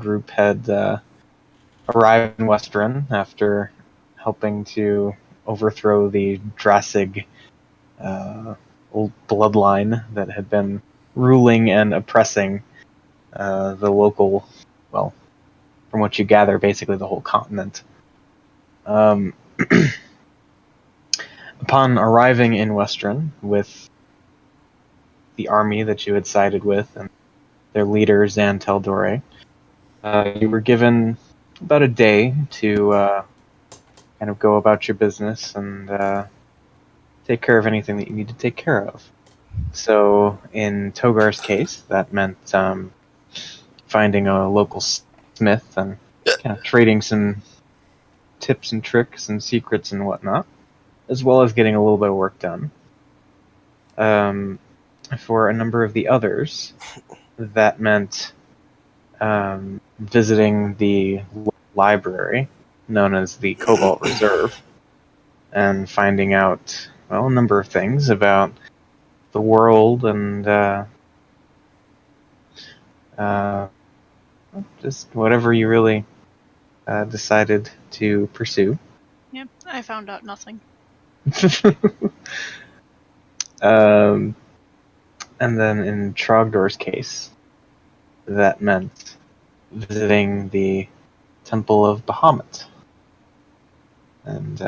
group had arrived in Western after helping to overthrow the Drassig old bloodline that had been ruling and oppressing the local, well, from what you gather, basically the whole continent. Upon arriving in Western with the army that you had sided with and their leader, Zan Teldore, you were given about a day to kind of go about your business and take care of anything that you need to take care of. So in Togar's case, that meant finding a local smith and kind of trading some tips and tricks and secrets and whatnot, as well as getting a little bit of work done. For a number of the others, that meant visiting the library, known as the Cobalt Reserve, and finding out, well, a number of things about the world and just whatever you really decided to pursue. Yep, I found out nothing. And then in Trogdor's case, that meant visiting the Temple of Bahamut and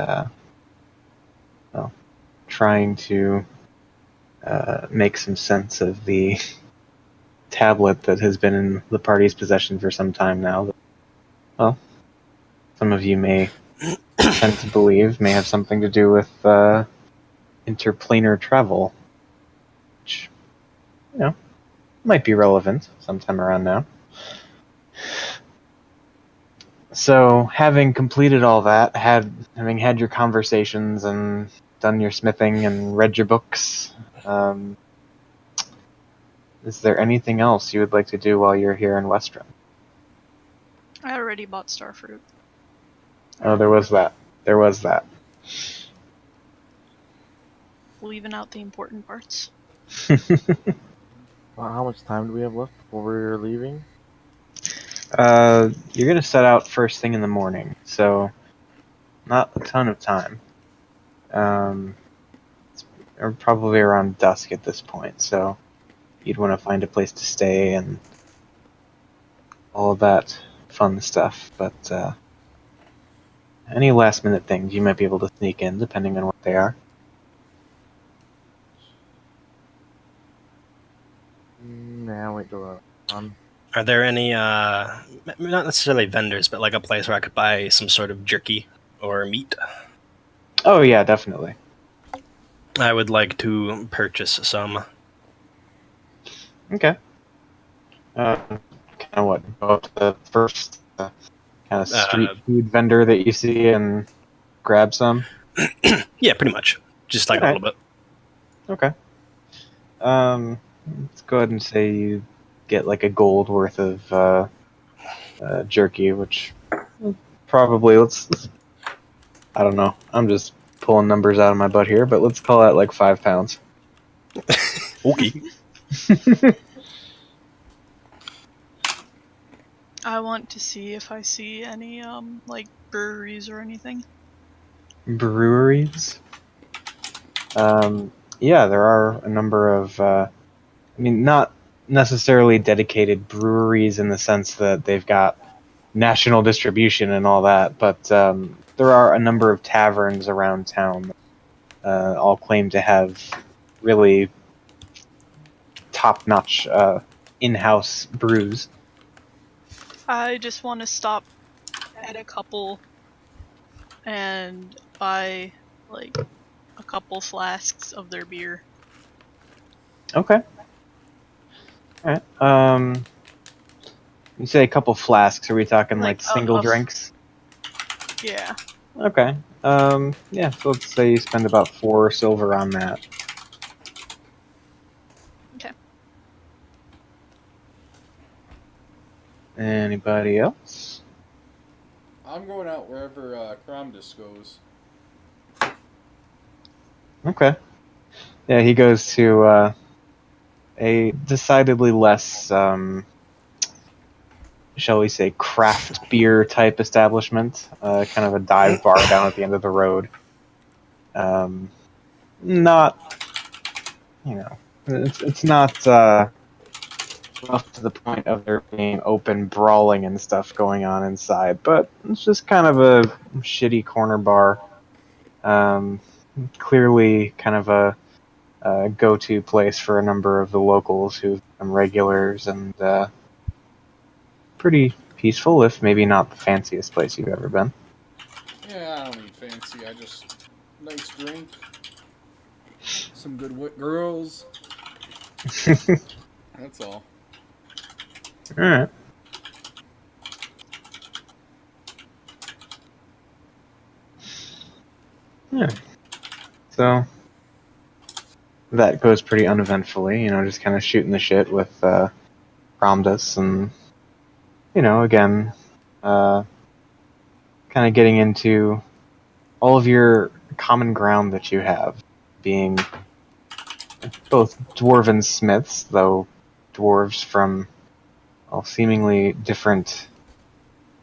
well, trying to make some sense of the tablet that has been in the party's possession for some time now. Well, some of you may tend to believe may have something to do with interplanar travel, which, you know, might be relevant sometime around now. So, having completed all that, having had your conversations and done your smithing and read your books, is there anything else you would like to do while you're here in Westron? I already bought Starfruit. Oh, there was that. There was that. Leaving out the important parts. Well, how much time do we have left before we're leaving? You're gonna set out first thing in the morning, so not a ton of time. It's probably around dusk at this point, so you'd want to find a place to stay and all of that fun stuff. But any last minute things you might be able to sneak in, depending on what they are. Nah, wait till we're on. Are there any, not necessarily vendors, but like a place where I could buy some sort of jerky or meat? Oh yeah, definitely. I would like to purchase some. Okay. Kind of what? Go up to the first kind of street food vendor that you see and grab some? Yeah, pretty much. Just like a little bit. Okay. Let's go ahead and say you get like a gold worth of jerky, which probably I don't know. I'm just pulling numbers out of my butt here, but let's call that like 5 pounds. Okay. I want to see if I see any like breweries or anything. Breweries? Yeah, there are a number of not necessarily dedicated breweries in the sense that they've got national distribution and all that, but there are a number of taverns around town that all claim to have really top-notch in-house brews. I just want to stop at a couple and buy like a couple flasks of their beer. Okay. Alright. You say a couple flasks, are we talking like single drinks? Yeah. Okay. Yeah, so let's say you spend about 4 silver on that. Okay. Anybody else? I'm going out wherever Kramdus goes. Okay. Yeah, he goes to a decidedly less shall we say, craft beer type establishment, kind of a dive bar down at the end of the road. Not, it's not rough to the point of there being open brawling and stuff going on inside, but it's just kind of a shitty corner bar. Clearly, kind of a go-to place for a number of the locals who've become regulars, and pretty peaceful, if maybe not the fanciest place you've ever been. Yeah, I don't need fancy. I just nice drink, some good girls. That's all. Alright. Yeah. So, that goes pretty uneventfully, just kind of shooting the shit with Ramdas, and, again, kind of getting into all of your common ground that you have, being both dwarven smiths, though dwarves from seemingly different,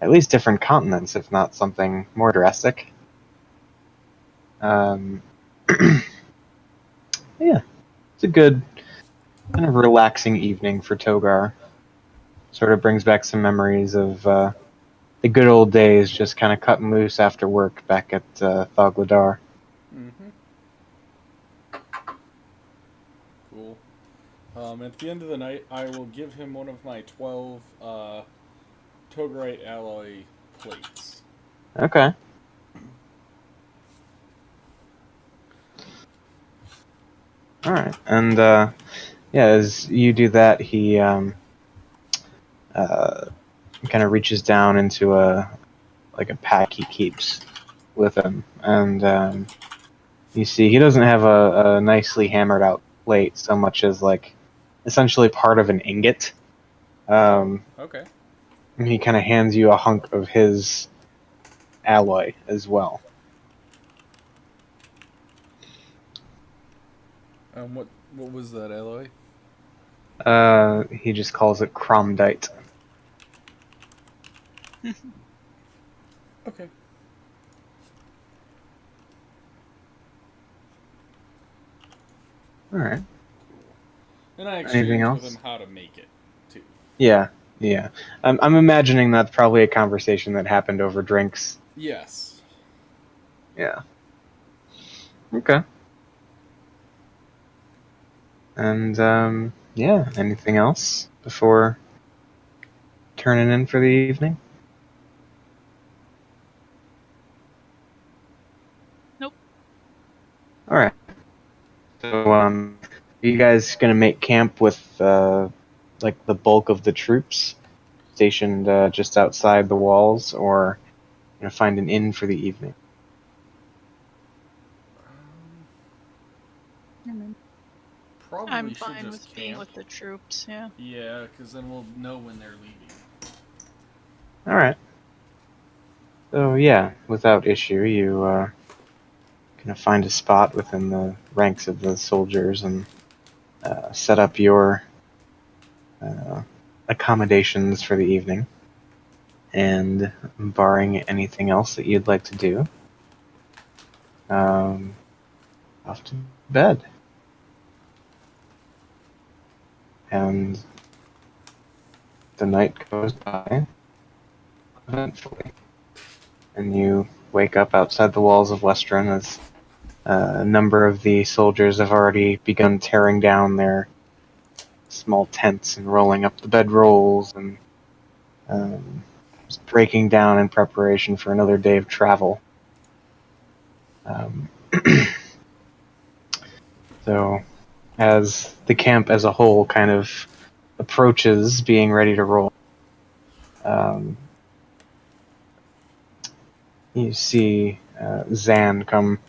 at least different continents, if not something more drastic. Yeah, it's a good, kind of relaxing evening for Togar. Sort of brings back some memories of the good old days, just kind of cutting loose after work back at Thogladar. Mm-hmm. Cool. At the end of the night, I will give him one of my 12 Togarite alloy plates. Okay. Alright, and yeah, as you do that, he kind of reaches down into a pack he keeps with him, and you see he doesn't have a nicely hammered out plate so much as essentially part of an ingot. Okay. And he kind of hands you a hunk of his alloy as well. What was that alloy? He just calls it cromdite. Okay. All right. And I Anything exchanged else? with him how to make it too. Yeah. I'm imagining that's probably a conversation that happened over drinks. Yes. Yeah. Okay. And yeah. Anything else before turning in for the evening? Nope. All right. So, are you guys gonna make camp with the bulk of the troops stationed just outside the walls, or find an inn for the evening? Probably I'm should fine just with camp. being with the troops, yeah. Yeah, because then we'll know when they're leaving. All right. So yeah, without issue, you kind of find a spot within the ranks of the soldiers and set up your accommodations for the evening. And barring anything else that you'd like to do, off to bed. And the night goes by eventfully. And you wake up outside the walls of Westron as a number of the soldiers have already begun tearing down their small tents and rolling up the bedrolls and just breaking down in preparation for another day of travel. So, as the camp as a whole kind of approaches being ready to roll, you see Zan come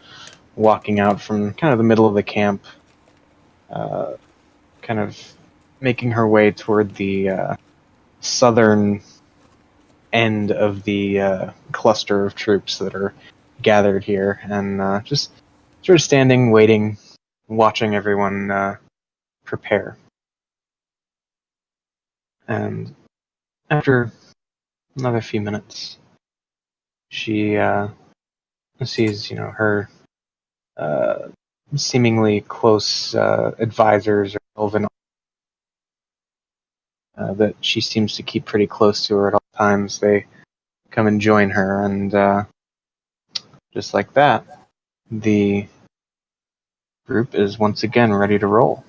walking out from kind of the middle of the camp, kind of making her way toward the southern end of the cluster of troops that are gathered here, and just sort of standing, waiting, watching everyone prepare. And after another few minutes, she sees, her seemingly close advisors or Elven that she seems to keep pretty close to her at all times. They come and join her, and just like that, the group is once again ready to roll.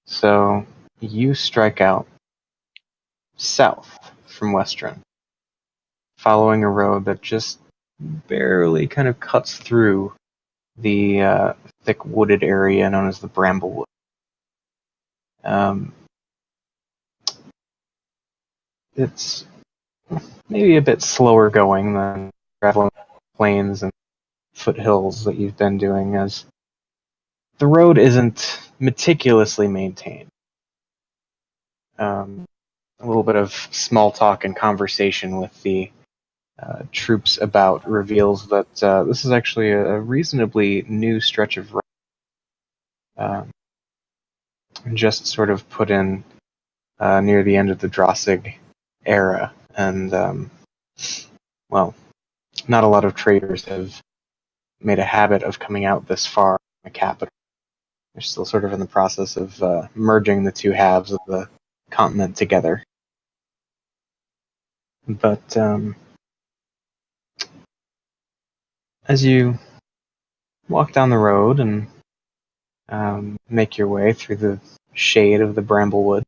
So you strike out south from Western, following a road that just barely kind of cuts through the thick wooded area known as the Bramblewood. It's maybe a bit slower going than traveling plains and foothills that you've been doing, as the road isn't meticulously maintained. A little bit of small talk and conversation with the troops about reveals that this is actually a reasonably new stretch of road. Just sort of put in near the end of the Drossig era, and well, not a lot of traders have made a habit of coming out this far from the capital. They're still sort of in the process of merging the two halves of the continent together. But as you walk down the road and make your way through the shade of the Bramblewood,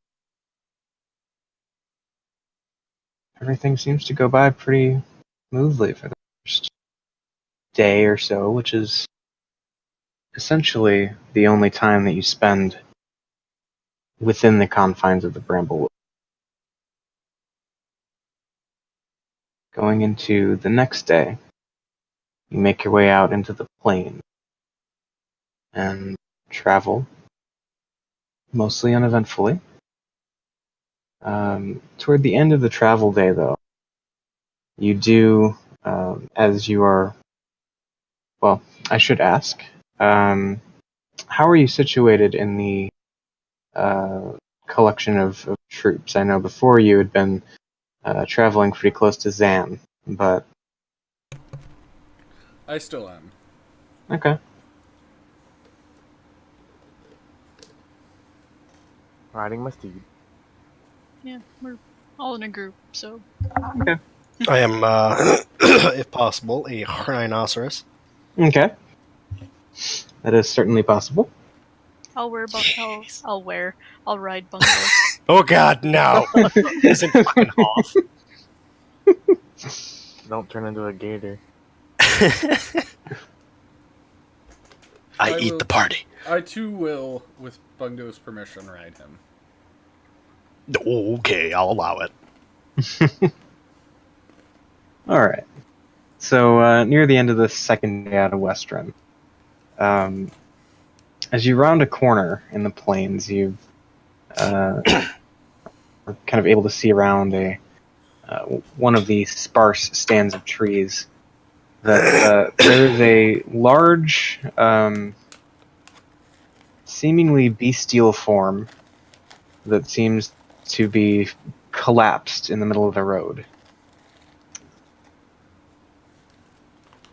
everything seems to go by pretty smoothly for the first day or so, which is essentially the only time that you spend within the confines of the Bramblewood. Going into the next day, you make your way out into the plain and travel mostly uneventfully. Toward the end of the travel day, though, you do, as you are, well, I should ask, how are you situated in the collection of troops? I know before you had been traveling pretty close to Zan, but... I still am. Okay. Riding my steed. Yeah, we're all in a group, so. I am, if possible, a rhinoceros. Okay. That is certainly possible. I'll ride Bungo. Oh god, no! Isn't fucking off. Don't turn into a gator. I eat the party. I too will, with Bungo's permission, ride him. Okay, I'll allow it. Alright. So, near the end of the second day out of Westrun, as you round a corner in the plains, you are kind of able to see around one of the sparse stands of trees that there is a large, seemingly bestial form that seems to be collapsed in the middle of the road.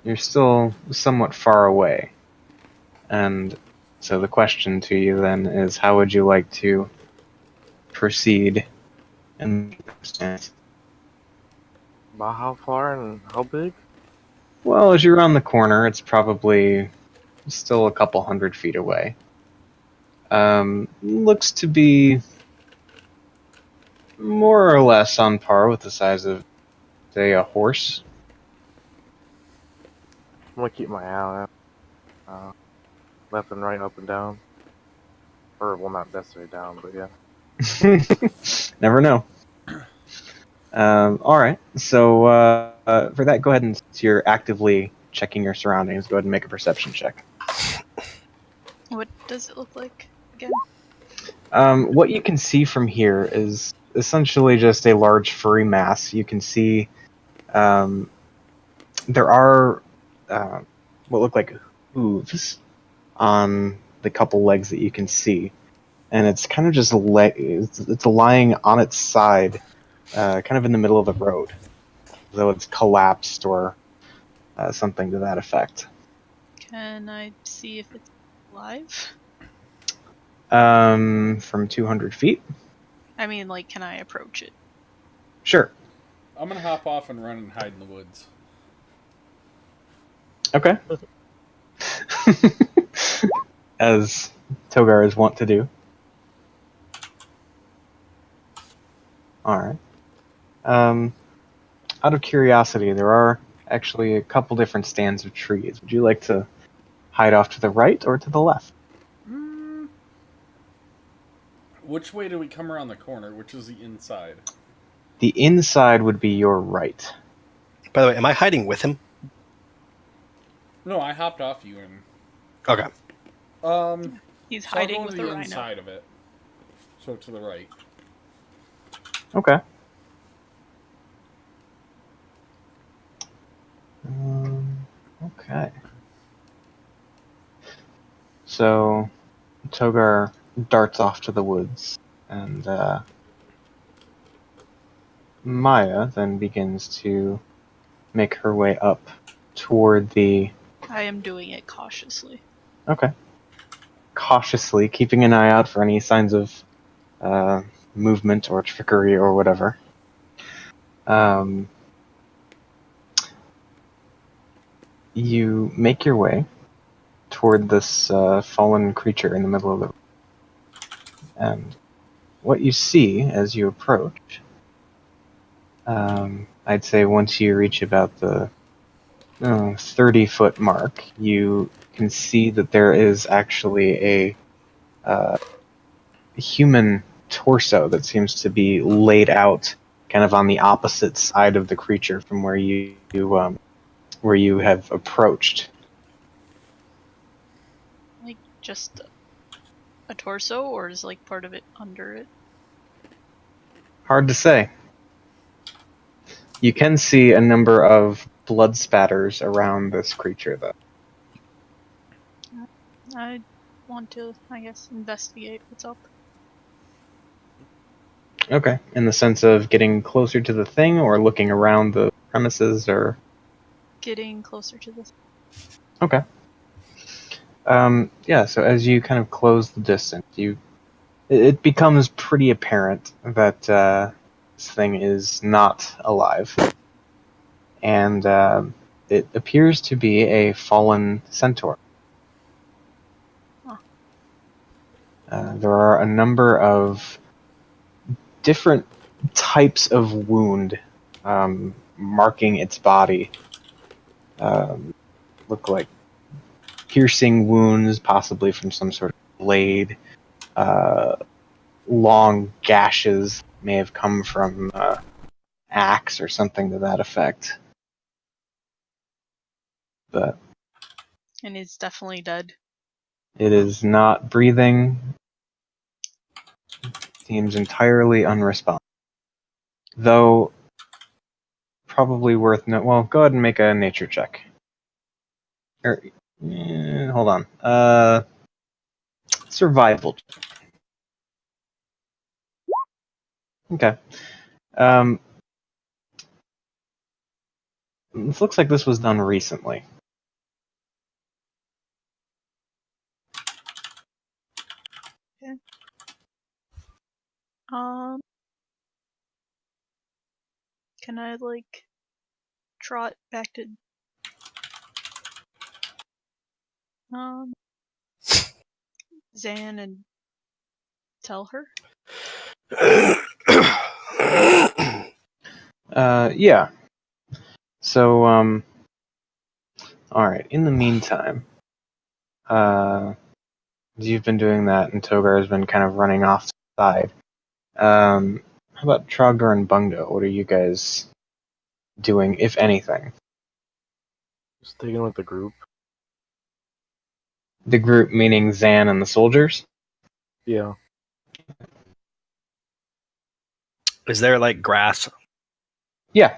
You're still somewhat far away, and so the question to you then is, how would you like to proceed in this circumstance? About how far and how big? Well, as you round the corner, it's probably still a couple 100 feet away. Looks to be more or less on par with the size of, say, a horse. I'm gonna keep my eye out. Left and right, up and down. Or, well, not necessarily down, but yeah. Never know. Alright, so for that, go ahead and, since you're actively checking your surroundings, go ahead and make a perception check. What does it look like again? What you can see from here is essentially just a large furry mass. You can see there are what look like hooves on the couple legs that you can see, and it's kind of just it's lying on its side kind of in the middle of the road, as though it's collapsed or something to that effect. Can I see if it's alive? From 200 feet? I mean, like, can I approach it? Sure. I'm gonna hop off and run and hide in the woods. Okay. As Togar is wont to do. Alright. Out of curiosity, there are actually a couple different stands of trees. Would you like to hide off to the right or to the left? Which way do we come around the corner? Which is the inside? The inside would be your right. By the way, am I hiding with him? No, I hopped off you and. Okay. He's So I'll hiding go with to the the rhino. inside of it. So to the right. Okay. Okay. So, Togar darts off to the woods, and Maya then begins to make her way up toward the... I am doing it cautiously. Okay. Cautiously, keeping an eye out for any signs of movement or trickery or whatever. You make your way toward this fallen creature in the middle of the road. And what you see as you approach, I'd say once you reach about the 30-foot mark, you can see that there is actually a human torso that seems to be laid out kind of on the opposite side of the creature from where you have approached. Like, just a torso, or is, like, part of it under it? Hard to say. You can see a number of blood spatters around this creature, though. I want to, I guess, investigate what's up. Okay. In the sense of getting closer to the thing, or looking around the premises, or... Getting closer to this. Okay. Yeah, so as you kind of close the distance, it becomes pretty apparent that this thing is not alive. And it appears to be a fallen centaur. Huh. There are a number of different types of wound marking its body. Look like piercing wounds, possibly from some sort of blade. Long gashes may have come from axe or something to that effect. But And it's definitely dead. it is not breathing. Seems entirely unresponsive. Though, probably worth well, go ahead and make a nature check. Hold on. Survival. Okay. This looks like this was done recently. Can I, like, trot back to Zan and tell her? Yeah. So, alright, in the meantime, you've been doing that and Togar has been kind of running off to the side. How about Trogdor and Bungo? What are you guys doing, if anything? Sticking with the group. The group meaning Zan and the soldiers? Yeah. Is there like grass? Yeah.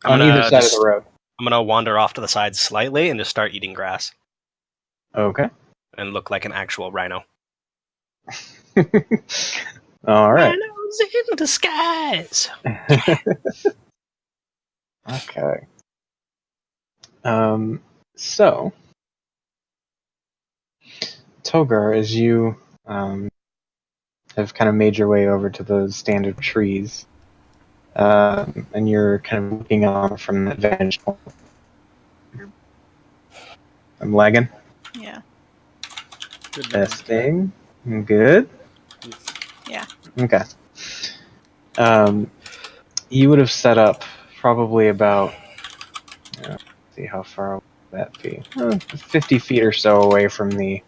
On either side of the road. I'm gonna wander off to the side slightly and just start eating grass Okay. and look like an actual rhino. Alright. Angels in disguise. Okay. So, Togar, as you have kind of made your way over to those standard trees, and you're kind of looking on from that vantage point. I'm lagging. Yeah. Good man. Testing. Good. Yes. Yeah. Okay. You would have set up probably about, let's see how far would that be? 50 feet or so away from the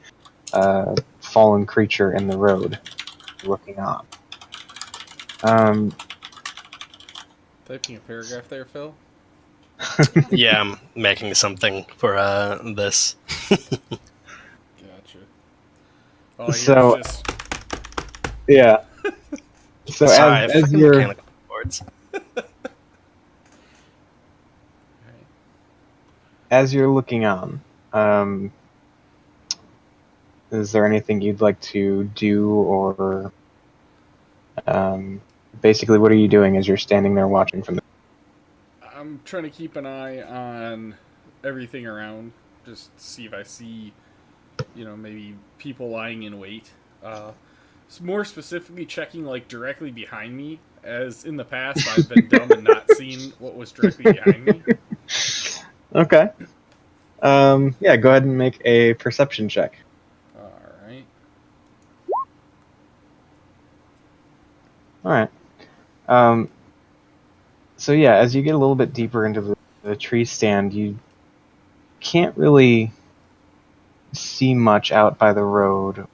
fallen creature in the road, looking on. Typing a paragraph there, Phil. Yeah, I'm making something for this. Gotcha. All I hear So- is just Yeah. So Sorry, as fucking you're mechanical boards. as you're looking on, is there anything you'd like to do, or basically, what are you doing as you're standing there watching from the? I'm trying to keep an eye on everything around, just to see if I see, maybe people lying in wait. More specifically, checking like directly behind me, as in the past I've been dumb and not seen what was directly behind me. Okay. Yeah, go ahead and make a perception check. All right. All right. So yeah, as you get a little bit deeper into the tree stand, you can't really see much out by the road.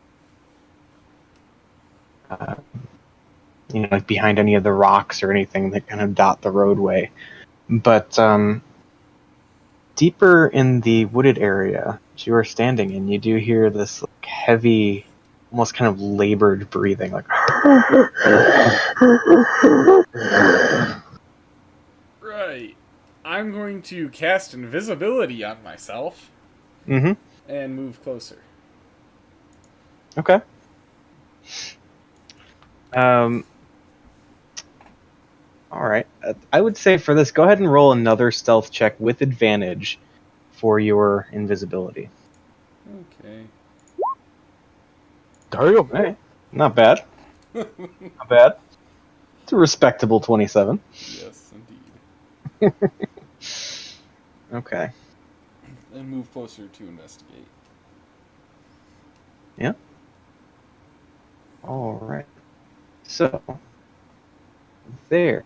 Like behind any of the rocks or anything that kind of dot the roadway. But deeper in the wooded area that you are standing in, you do hear this like, heavy, almost kind of labored breathing, like. Right. I'm going to cast invisibility on myself Mm-hmm. and move closer. Okay. All right. I would say for this, go ahead and roll another stealth check with advantage for your invisibility. Okay. Damn. All right. Not bad. Not bad. It's a respectable 27. Yes, indeed. Okay. And move closer to investigate. Yeah. All right. So there,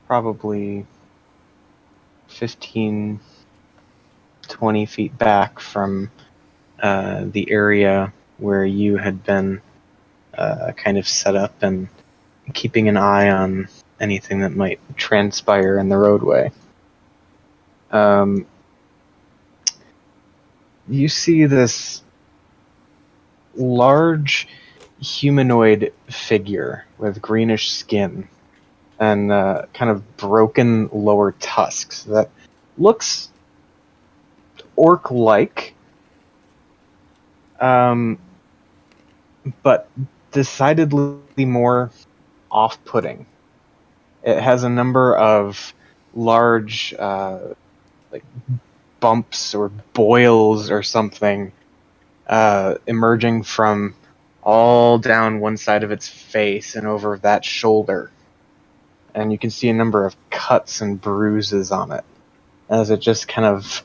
probably 15, 20 feet back from the area where you had been kind of set up and keeping an eye on anything that might transpire in the roadway. You see this large humanoid figure with greenish skin and kind of broken lower tusks that looks orc-like, but decidedly more off-putting. It has a number of large like bumps or boils or something emerging from all down one side of its face and over that shoulder. And you can see a number of cuts and bruises on it as it just kind of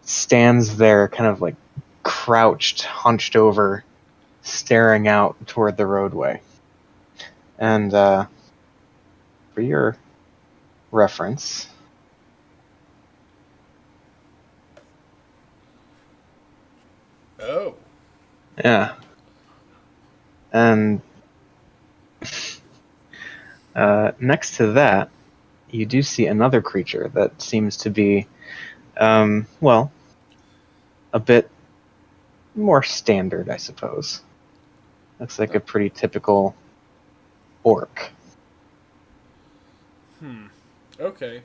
stands there, kind of like crouched, hunched over, staring out toward the roadway. And for your reference, Oh. yeah, and next to that, you do see another creature that seems to be, well, a bit more standard, I suppose. Looks like a pretty typical orc. Okay.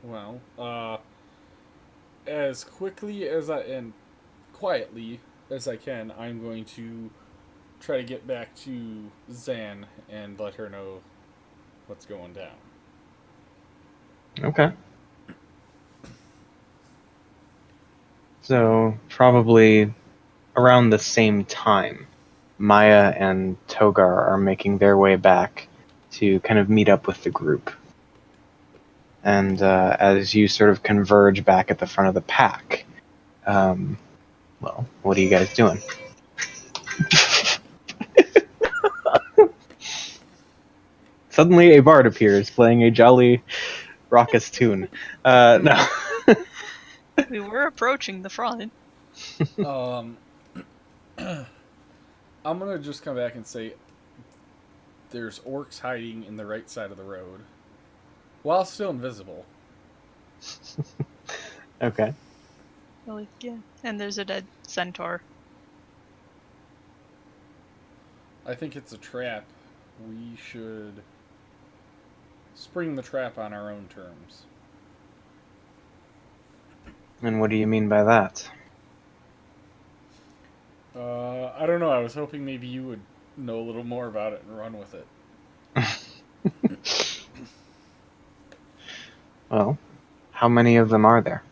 Well, as quickly as and quietly as I can, I'm going to try to get back to Zan and let her know what's going down. Okay. So, probably around the same time, Maya and Togar are making their way back to kind of meet up with the group. And as you sort of converge back at the front of the pack, well, what are you guys doing? Suddenly, a bard appears playing a jolly, raucous tune. No. We were approaching the front. I'm gonna just come back and say there's orcs hiding in the right side of the road, while still invisible. Okay. Like, yeah. And there's a dead centaur. I think it's a trap. We should spring the trap on our own terms. And what do you mean by that? I don't know. I was hoping maybe you would know a little more about it and run with it. Well, how many of them are there?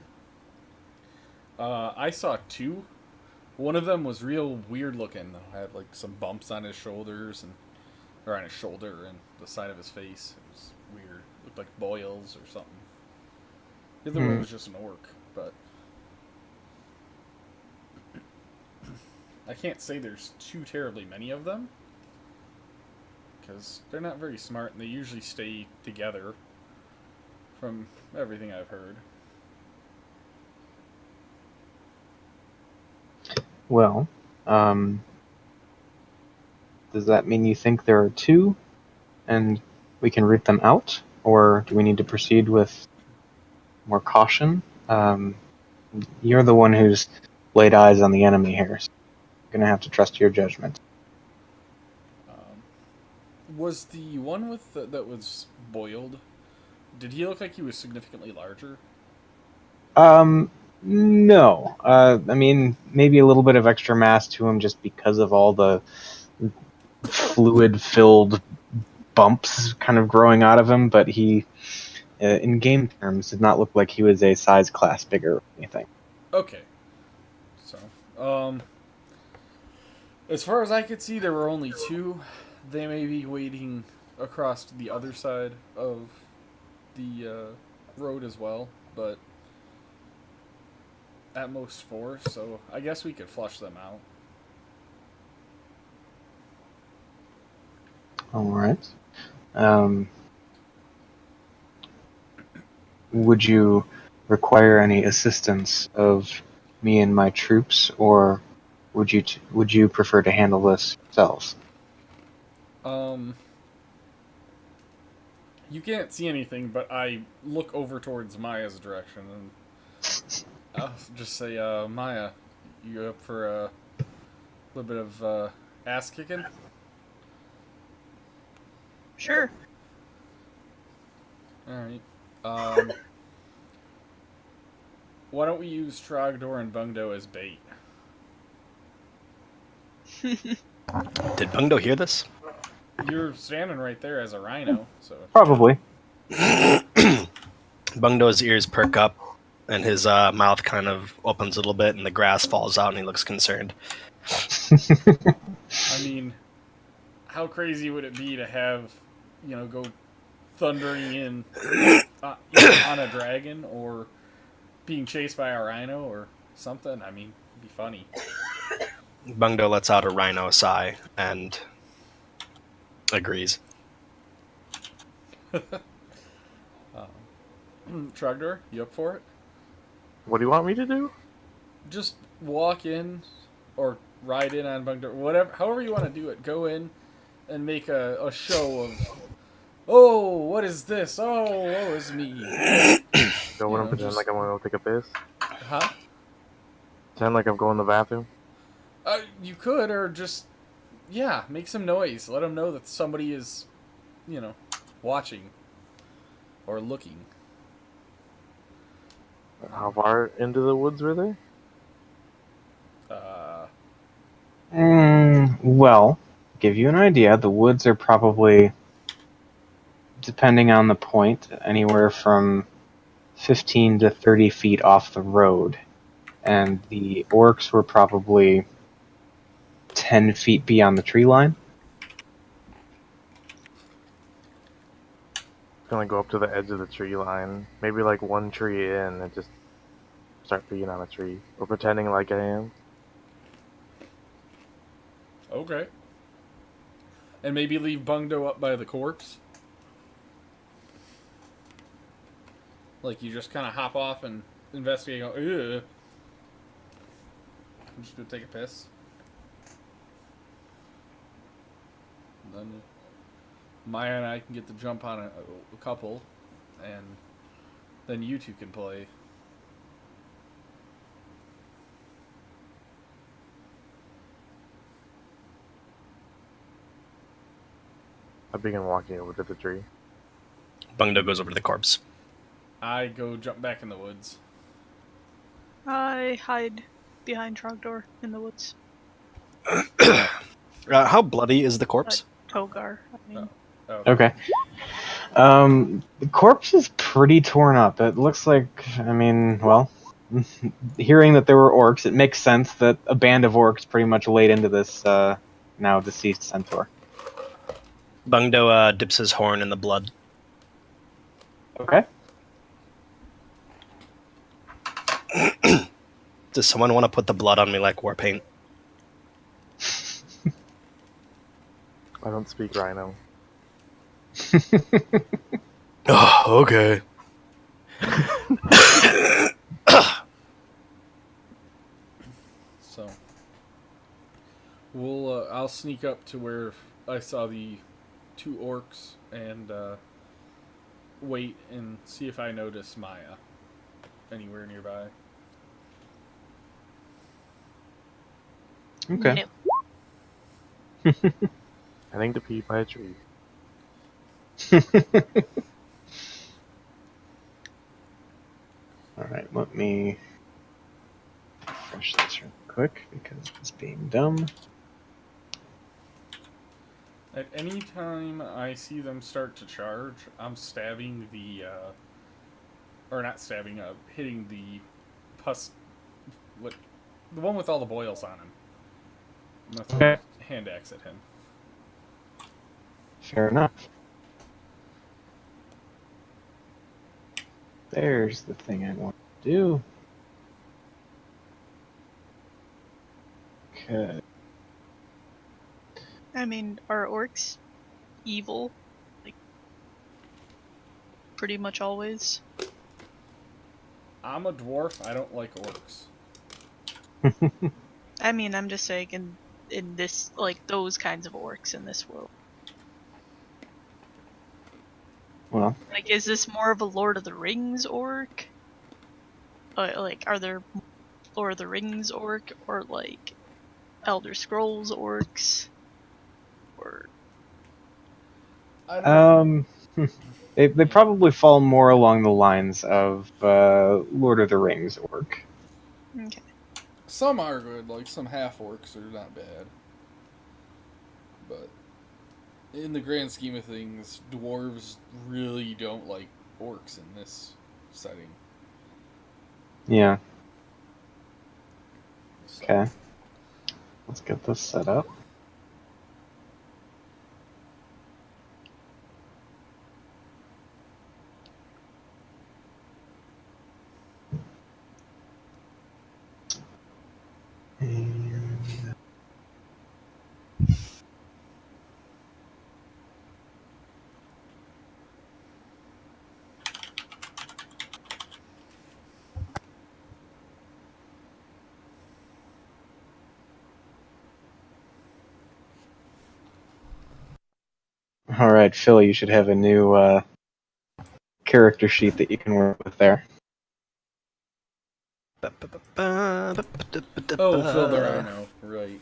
I saw two. One of them was real weird looking. Had like some bumps on his shoulders or on his shoulder and the side of his face. It was weird. Looked like boils or something. The other one was just an orc, but I can't say there's too terribly many of them because they're not very smart and they usually stay together. From everything I've heard. Well, does that mean you think there are two, and we can root them out, or do we need to proceed with more caution? You're the one who's laid eyes on the enemy here, so you're gonna have to trust your judgment. Was the one with that was boiled? Did he look like he was significantly larger? No. I mean, maybe a little bit of extra mass to him just because of all the fluid-filled bumps kind of growing out of him, but he, in game terms, did not look like he was a size class bigger or anything. Okay. So, as far as I could see, there were only two. They may be waiting across to the other side of the road as well, but at most four, so I guess we could flush them out. Alright. Would you require any assistance of me and my troops, or would you prefer to handle this yourselves? You can't see anything, but I look over towards Maya's direction and I'll just say, Maya, you up for a little bit of ass kicking? Sure. Alright. Why don't we use Trogdor and Bungdo as bait? Did Bungdo hear this? You're standing right there as a rhino, so... Probably. Bungdo's ears perk up, and his mouth kind of opens a little bit, and the grass falls out, and he looks concerned. I mean, how crazy would it be to have, go thundering in on a dragon, or being chased by a rhino, or something? I mean, it'd be funny. Bungdo lets out a rhino sigh, and agrees. Trogdor, you up for it? What do you want me to do? Just walk in, or ride in on Bungdor, whatever, however you want to do it. Go in and make a show of, oh, what is this? Oh, woe is me. Go in and pretend like I'm going to take a piss? Huh? Pretend like I'm going to the bathroom? You could, or just, make some noise. Let them know that somebody is, watching or looking. How far into the woods were they? Well, give you an idea, the woods are probably, depending on the point, anywhere from 15 to 30 feet off the road. And the orcs were probably 10 feet beyond the tree line. Gonna go up to the edge of the tree line, maybe like one tree in, and just start peeing on a tree or pretending like I am. Okay. And maybe leave Bungdo up by the corpse. Like you just kind of hop off and investigate. And go, ugh. I'm just gonna take a piss. And then Maya and I can get the jump on a couple, and then you two can play. I begin walking over to the tree. Bungdo goes over to the corpse. I go jump back in the woods. I hide behind Trogdor in the woods. How bloody is the corpse? Togar, I mean. Oh. Okay. The corpse is pretty torn up. It looks like, I mean, well, hearing that there were orcs, it makes sense that a band of orcs pretty much laid into this now deceased centaur. Bungdo dips his horn in the blood. Okay. Does someone want to put the blood on me like war paint? I don't speak Rhino. Oh, okay. So I'll sneak up to where I saw the two orcs and wait and see if I notice Maya anywhere nearby. Okay. No. I think to pee by a tree. Alright, let me refresh this real quick because it's being dumb. At any time I see them start to charge, I'm stabbing the, or not stabbing, hitting the the one with all the boils on him. I'm gonna throw Okay. a hand axe at him. Fair enough. There's the thing I want to do. Okay. I mean, are orcs evil? Like, pretty much always. I'm a dwarf, I don't like orcs. I mean, I'm just saying in this, like, those kinds of orcs in this world. Well, Like, is this more of a Lord of the Rings orc? Like, are there Lord of the Rings orc or, like, Elder Scrolls orcs? Or... I don't they probably fall more along the lines of Lord of the Rings orc. Okay. Some are good, like some half orcs are not bad. But in the grand scheme of things, dwarves really don't like orcs in this setting. Yeah. So, Okay. Let's get this set up. And all right, Phil, you should have a new character sheet that you can work with there. Oh, Phil the Rhino, right.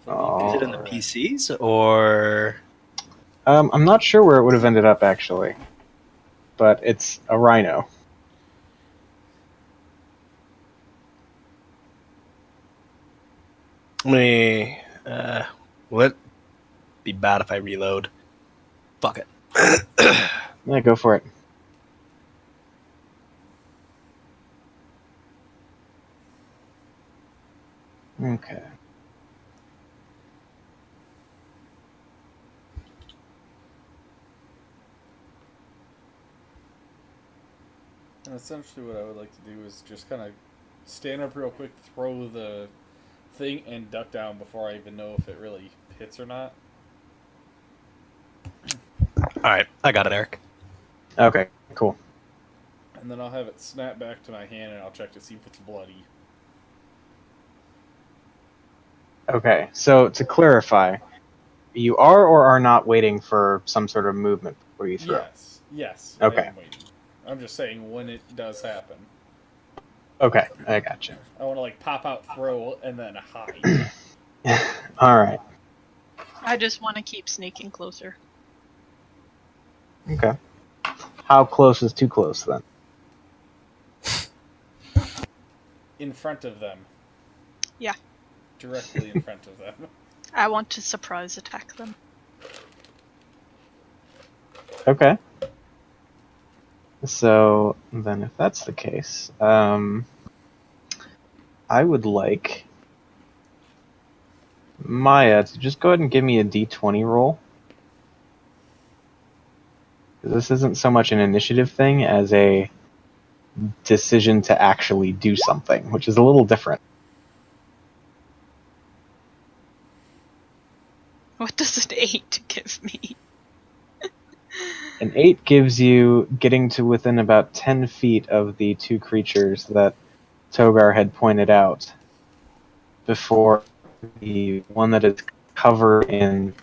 Oh. Is it in the PCs or? I'm not sure where it would have ended up actually, but it's a rhino. Let me. Will it be bad if I reload? Fuck it. Yeah, go for it. Okay. And essentially, what I would like to do is just kind of stand up real quick, throw the thing, and duck down before I even know if it really hits or not. Alright, I got it, Eric. Okay, cool. And then I'll have it snap back to my hand, and I'll check to see if it's bloody. Okay, so to clarify, you are or are not waiting for some sort of movement before you throw? Yes. Okay. I am waiting. I'm just saying when it does happen. Okay, I gotcha. I want to like pop out, throw, and then hide. Alright, I just want to keep sneaking closer. okay. How close is too close then? In front of them. Yeah. Directly in front of them. I want to surprise attack them. Okay. So, then if that's the case, I would like Maya to just go ahead and give me a d20 roll. This isn't so much an initiative thing as a decision to actually do something, which is a little different. What does an 8 give me? An 8 gives you getting to within about 10 feet of the two creatures that Togar had pointed out before the one that is covered in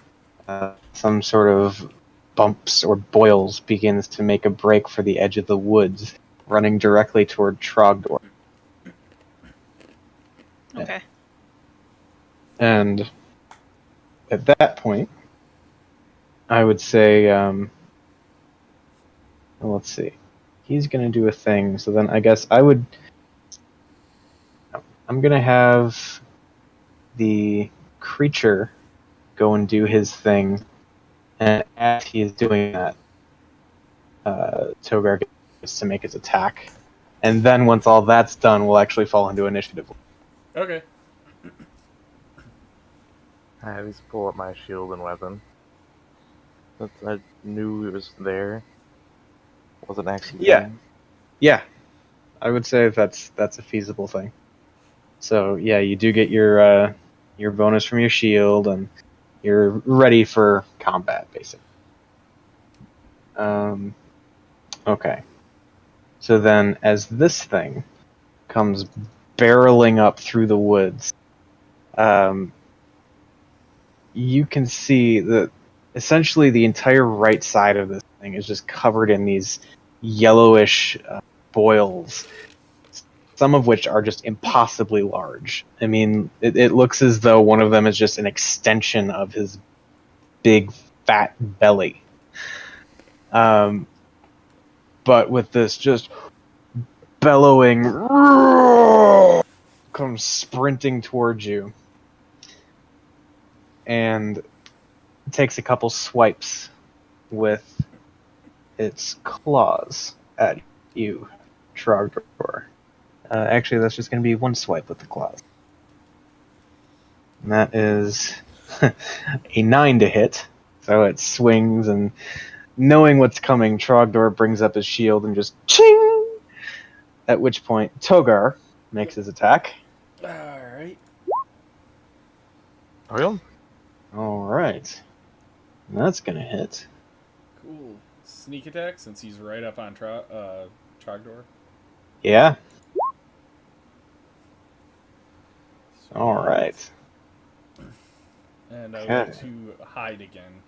some sort of bumps or boils begins to make a break for the edge of the woods, running directly toward Trogdor. Okay. And at that point, I would say, well, let's see. He's going to do a thing, so then I guess I'm going to have the creature go and do his thing, and as he is doing that, Togar gets to make his attack. And then once all that's done, we'll actually fall into initiative. Okay. I at least pull up my shield and weapon. Since I knew it was there. Wasn't actually Yeah. there. Yeah, I would say that's a feasible thing. So yeah, you do get your bonus from your shield, and you're ready for combat, basically. Okay. So then, as this thing comes barreling up through the woods, you can see that essentially the entire right side of this thing is just covered in these yellowish boils, some of which are just impossibly large. I mean, it looks as though one of them is just an extension of his big, fat belly. But with this just bellowing, comes sprinting towards you, and takes a couple swipes with its claws at you, Trogdor. Actually, that's just going to be one swipe with the claws. And that is a 9 to hit. So it swings, and knowing what's coming, Trogdor brings up his shield and just ching! At which point, Togar makes his attack. Alright. Oh, Alright. That's going to hit. Cool. Sneak attack, since he's right up on Trogdor. Yeah. Sweet. Alright. And I Okay. want to hide again.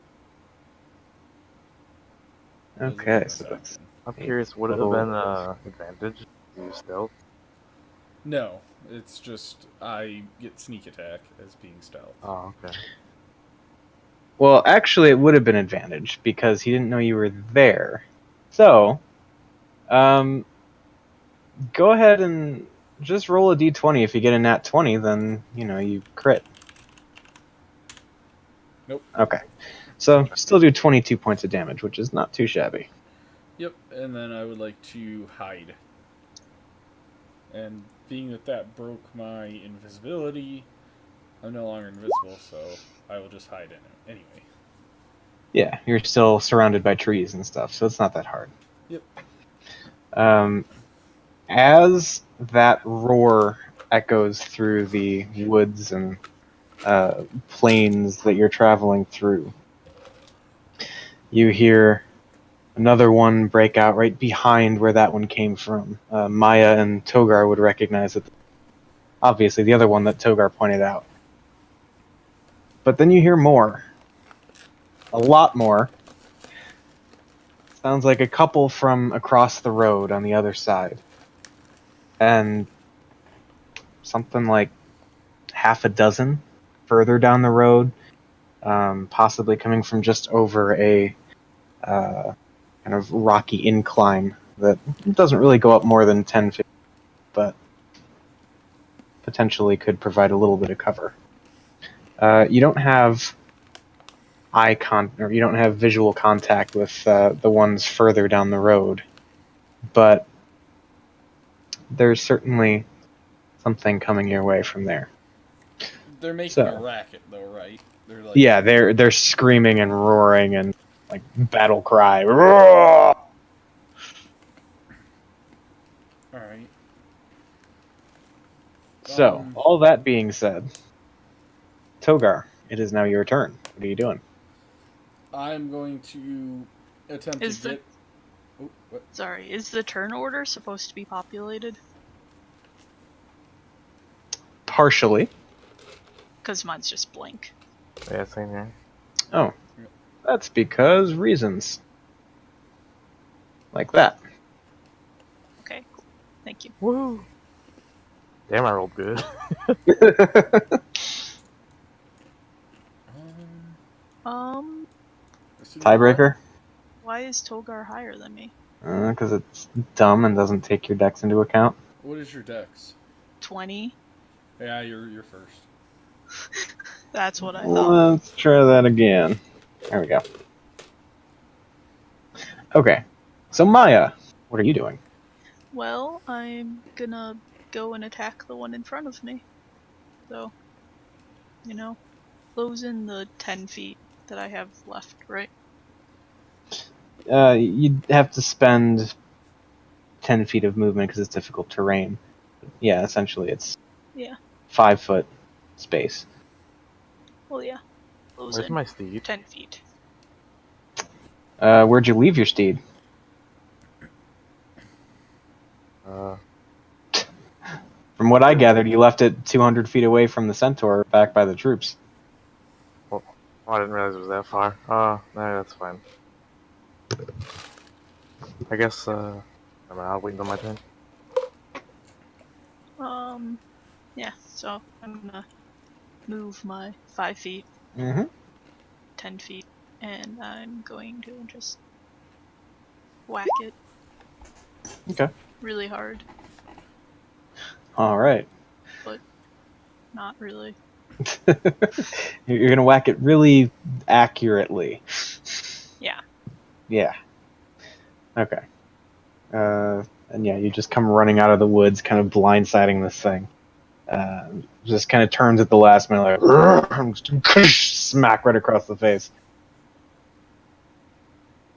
Okay, so that's... I'm curious, would it have been advantage to use stealth? No, it's just I get sneak attack as being stealth. Oh, okay. Well, actually, it would have been advantage, because he didn't know you were there. So, go ahead and just roll a d20. If you get a nat 20, then, you crit. Nope. Okay. So still do 22 points of damage, which is not too shabby. Yep, and then I would like to hide. And being that that broke my invisibility, I'm no longer invisible, so I will just hide in it anyway. Yeah, you're still surrounded by trees and stuff, so it's not that hard. Yep. As that roar echoes through the woods and plains that you're traveling through, you hear another one break out right behind where that one came from. Maya and Togar would recognize it. Obviously, the other one that Togar pointed out. But then you hear more. A lot more. Sounds like a couple from across the road on the other side. And something like half a dozen further down the road, possibly coming from just over a kind of rocky incline that doesn't really go up more than 10 feet, but potentially could provide a little bit of cover. You don't have or you don't have visual contact with the ones further down the road, but there's certainly something coming your way from there. They're making So- a racket, though, right? They're like, Yeah, they're screaming and roaring and like battle cry. Roar! all right. So, all that being said, Togar, it is now your turn. What are you doing? I'm going to attempt Is to the- get. Oh, what? Sorry, is the turn order supposed to be populated? Partially. Because mine's just blank. Yeah, same here. Oh, that's because reasons. Like that. Okay, cool. Thank you. Woo! Damn, I rolled good. As soon as Tiebreaker? Why is Togar higher than me? Because it's dumb and doesn't take your dex into account. What is your dex? 20? Yeah, you're first. That's what I thought. Let's try that again. There we go. Okay. So, Maya, what are you doing? Well, I'm gonna go and attack the one in front of me. So, close in the 10 feet that I have left, right? You'd have to spend 10 feet of movement because it's difficult terrain. Yeah, essentially it's Yeah. 5 foot space. Well, yeah. Close Where's in my steed? 10 feet. Where'd you leave your steed? From what I gathered, you left it 200 feet away from the centaur, back by the troops. Oh, I didn't realize it was that far. No, that's fine. I guess, I'll wait until my turn. Yeah, so I'm gonna move my 5 feet, Mm-hmm. 10 feet, and I'm going to just whack it Okay. really hard, All right. but not really. You're gonna whack it really accurately. Yeah. Yeah. Okay. And yeah, you just come running out of the woods, kind of blindsiding this thing. Just kind of turns at the last minute, like smack right across the face.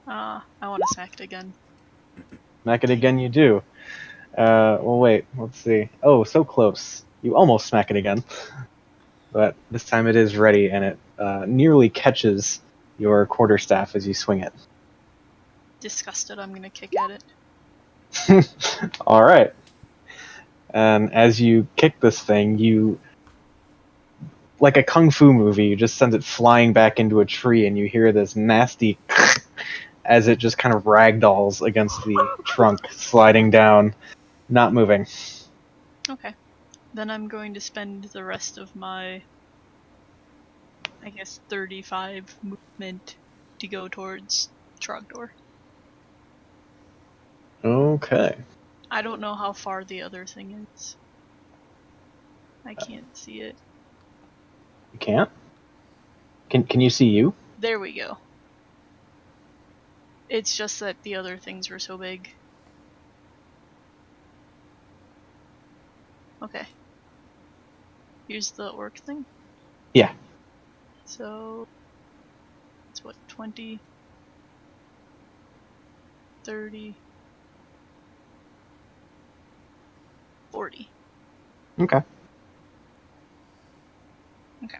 I want to smack it again. Smack it again, you do. Well, wait. Let's see. Oh, so close. You almost smack it again, but this time it is ready, and it nearly catches your quarterstaff as you swing it. Disgusted, I'm gonna kick at it. All right. And as you kick this thing, you, like a kung fu movie, you just send it flying back into a tree, and you hear this nasty as it just kind of ragdolls against the trunk, sliding down, not moving. Okay. Then I'm going to spend the rest of my, I guess, 35 movement to go towards Trogdor. Okay. I don't know how far the other thing is. I can't see it. You can't? Can you see you? There we go. It's just that the other things were so big. Okay. Here's the orc thing. Yeah. So it's what, 20, 30, 40. Okay. Okay.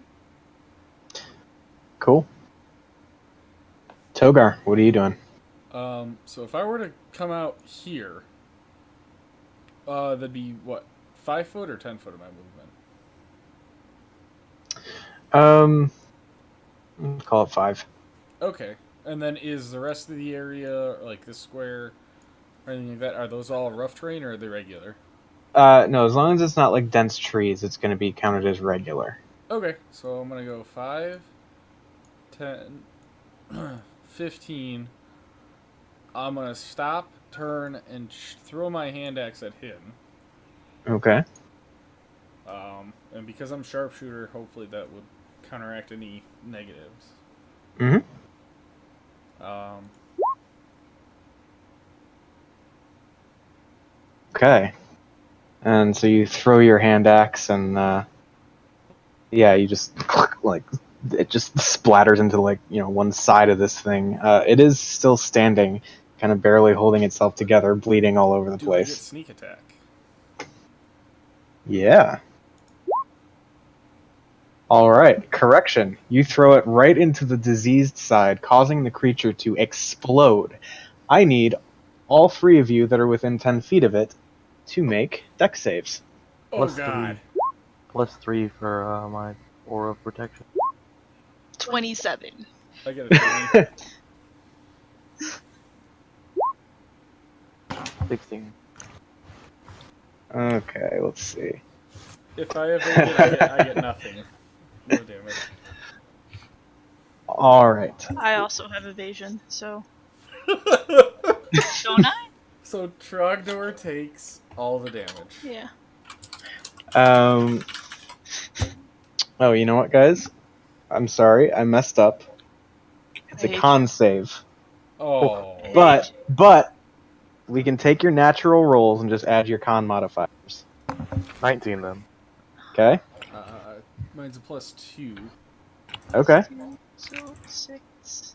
Cool. Togar, what are you doing? So if I were to come out here, that'd be what, 5 foot or 10 foot of my movement? Call it 5. Okay. And then is the rest of the area, like this square or anything like that, are those all rough terrain or are they regular? No, as long as it's not like dense trees, it's going to be counted as regular. Okay, so I'm gonna go 5, 10, 15. I'm gonna stop, turn, and throw my hand axe at him. Okay. And because I'm sharpshooter, hopefully that would counteract any negatives. Mm-hmm. Okay. And so you throw your hand axe and, yeah, you just, like, it just splatters into, like, one side of this thing. It is still standing, kind of barely holding itself together, bleeding all over the Do I get place. sneak attack? Yeah. Alright, correction. You throw it right into the diseased side, causing the creature to explode. I need all 3 of you that are within 10 feet of it to make dex saves. Oh Plus god. +3 for my aura of protection. 27. I get a 20. 16. Okay, let's see. If I evade it, I get nothing. No damage. Alright. I also have evasion, so don't I? So Trogdor takes all the damage. Yeah. Oh, you know what, guys? I'm sorry, I messed up. It's a I hate con you. save. Oh. But we can take your natural rolls and just add your con modifiers. 19 then. Okay? Mine's a +2. Okay. So 6,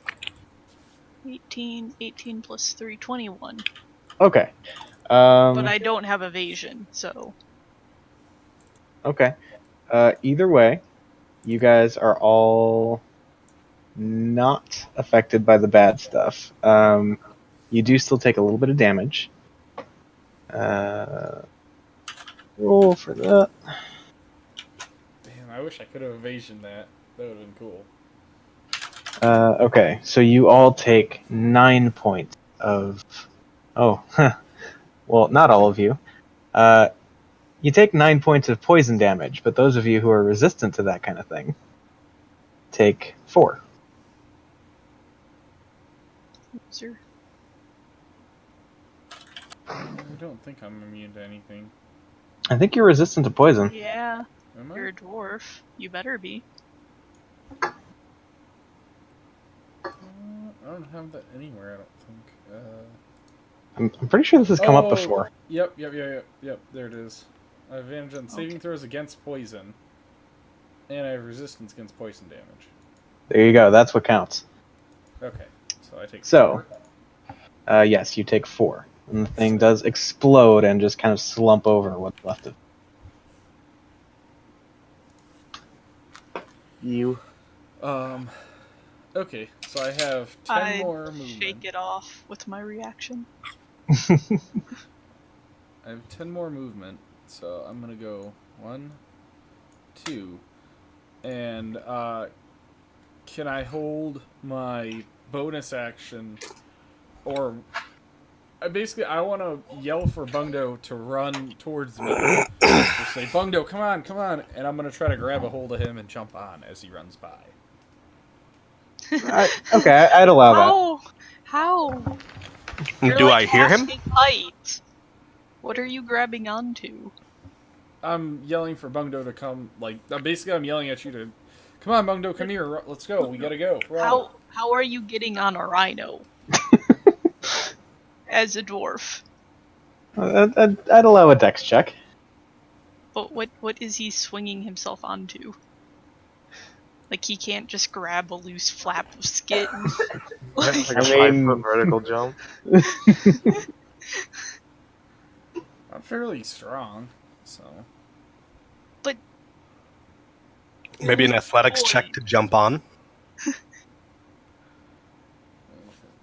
18, 18 plus 3, 21. Okay. But I don't have evasion, so. Okay. Either way, you guys are all not affected by the bad stuff. You do still take a little bit of damage. Roll for that. Damn, I wish I could have evasion that. That would have been cool. Okay, so you all take 9 points of... Oh, well, not all of you. You take 9 points of poison damage, but those of you who are resistant to that kind of thing take 4. Loser. I don't think I'm immune to anything. I think you're resistant to poison. Yeah, Am I? you're a dwarf. You better be. I don't have that anywhere, I don't think. I'm pretty sure this has come up before. Yep, there it is. I have advantage on saving throws against poison. And I have resistance against poison damage. There you go, that's what counts. Okay, so I take So, 4. yes, you take 4. And the thing does explode and just kind of slump over what's left of it. You. Okay, so I have 10 more movement. Shake it off with my reaction. I have 10 more movement, so I'm gonna go 1, 2, and can I hold my bonus action, or basically I want to yell for Bungdo to run towards me. Just say, Bungdo, come on, and I'm gonna try to grab a hold of him and jump on as he runs by. Okay, I'd allow that. How? You're Do like I hear him? half the height. What are you grabbing onto? I'm yelling for Bungdo to come, like, basically I'm yelling at you to Come on, Bungdo, come here. Let's go. We gotta go. Run. How are you getting on a rhino as a dwarf? I'd allow a dex check. But what is he swinging himself onto? Like he can't just grab a loose flap of skin. Like a I 5 mean- foot vertical jump. I'm fairly strong, so. Maybe an athletics check to jump on.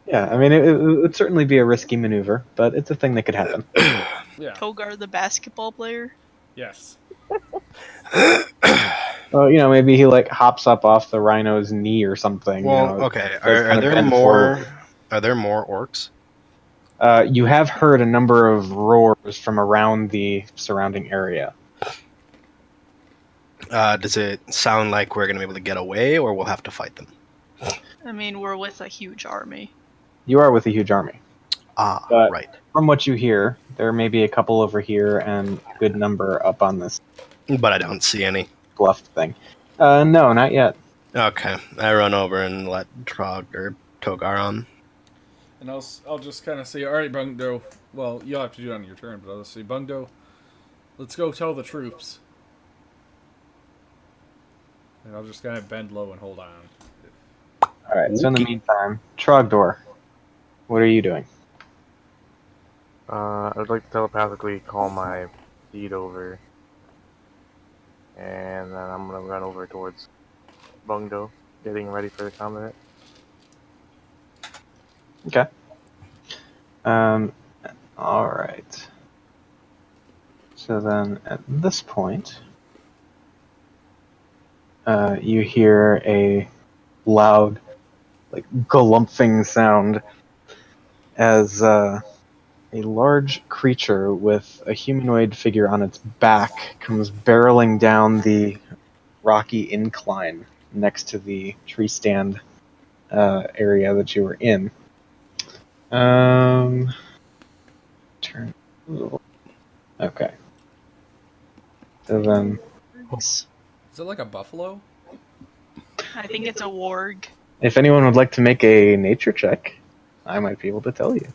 Yeah, I mean, it would certainly be a risky maneuver, but it's a thing that could happen. Yeah. Togar the basketball player? Yes. Well, maybe he like hops up off the rhino's knee or something. Well, okay. so it's Are kinda there bent more? forward. Are there more orcs? You have heard a number of roars from around the surrounding area. Does it sound like we're gonna be able to get away, or we'll have to fight them? I mean, we're with a huge army. You are with a huge army. Ah, But- right. From what you hear, there may be a couple over here and a good number up on this But I don't see any. bluff thing. No, not yet. Okay, I run over and let Togar on. And I'll just kind of say, all right, Bungdo. Well, you'll have to do it on your turn, but I'll just say, Bungdo, let's go tell the troops. And I'll just kind of bend low and hold on. Alright, so in the meantime, Trogdor, what are you doing? I'd like to telepathically call my steed over. And then I'm gonna run over towards Bungdo, getting ready for the combat. Okay. Alright. So then, at this point, you hear a loud, like, galumphing sound as a large creature with a humanoid figure on its back comes barreling down the rocky incline next to the tree stand area that you were in. Turn. Okay. So then, Is Is it like a buffalo? I think it's a warg. if anyone would like to make a nature check, I might be able to tell you.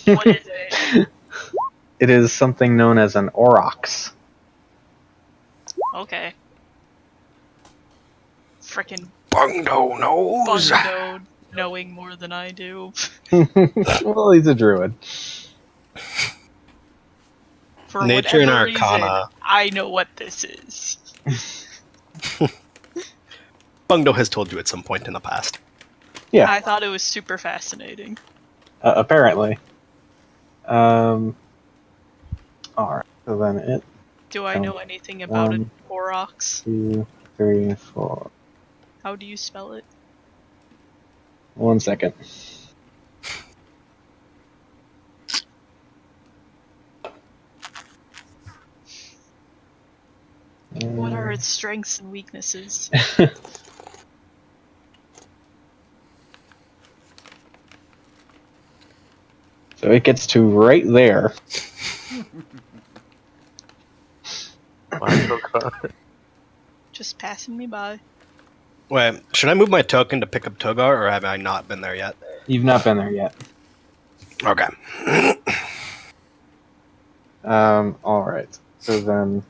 What is it? It is something known as an aurochs. Okay. Frickin' Bungdo knows. Bungdo knowing more than I do. Well, he's a druid. For Nature and whatever reason, Arcana. I know what this is. Bungdo has told you at some point in the past. Yeah. I thought it was super fascinating. Apparently. Alright, so then it. Do I know anything about an aurochs? 2, 3, 4. How do you spell it? 1 second. What are its strengths and weaknesses? So it gets to right there. Just passing me by. Wait, should I move my token to pick up Togar, or have I not been there yet? You've not been there yet. Okay. Alright. So then,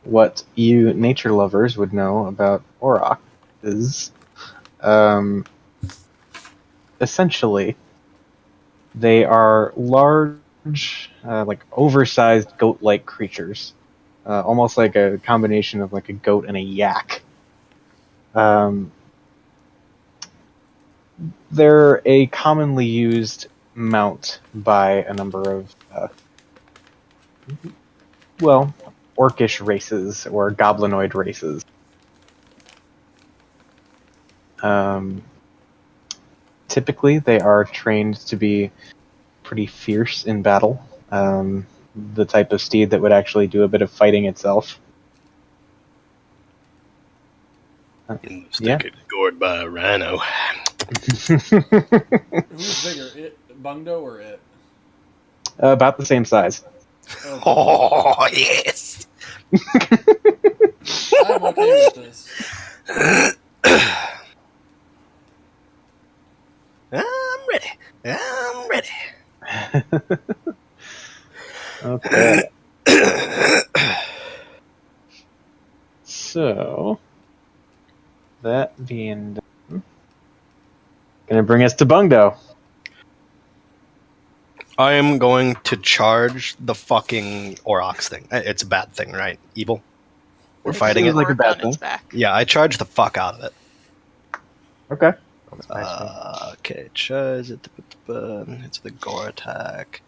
what you nature lovers would know about Auroch is, essentially, they are large, like oversized goat-like creatures. Almost like a combination of like a goat and a yak. They're a commonly used mount by a number of, orcish races or goblinoid races. Typically, they are trained to be pretty fierce in battle. The type of steed that would actually do a bit of fighting itself. Yeah. Get gored by a rhino. Who's bigger, it, Bungdo, or it? About the same size. Okay. Oh yes. I'm okay with this. I'm ready. I'm ready. Okay. So, that being done, gonna bring us to Bungdo. I am going to charge the fucking Aurochs thing. It's a bad thing, right? Evil. We're fighting seems it. like a Orc bad on its thing. back. Yeah, I charge the fuck out of it. Okay. Don't smash me. Okay, charge it. It's the gore attack.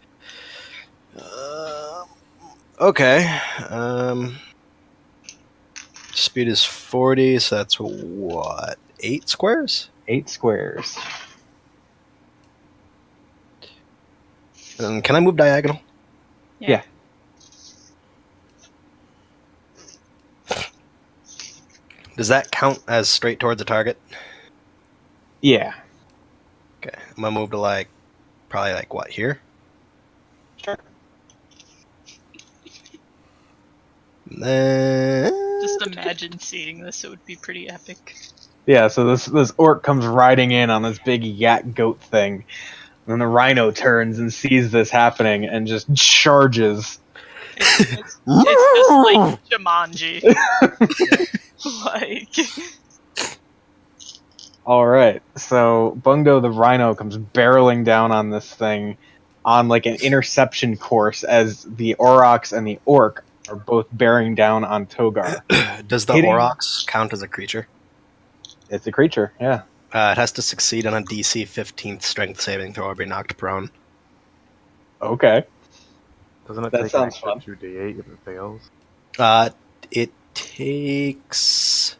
Okay. Speed is 40, so that's what? 8 squares? 8 squares. And can I move diagonal? Yeah. Does that count as straight towards the target? Yeah. Okay, I'm gonna move to probably what, here? Sure. And then... Just imagine seeing this; it would be pretty epic. Yeah, so this orc comes riding in on this big yak goat thing. And then the rhino turns and sees this happening and just charges. It's just like Jumanji. Like, Alright, so Bungdo the rhino comes barreling down on this thing on like an interception course as the Aurochs and the orc are both bearing down on Togar. Does the Hitting- Aurochs count as a creature? It's a creature, yeah. It has to succeed on a DC 15th strength saving throw or be knocked prone. Okay. Doesn't it That take an sounds extra fun. 2d8 if it fails? It takes...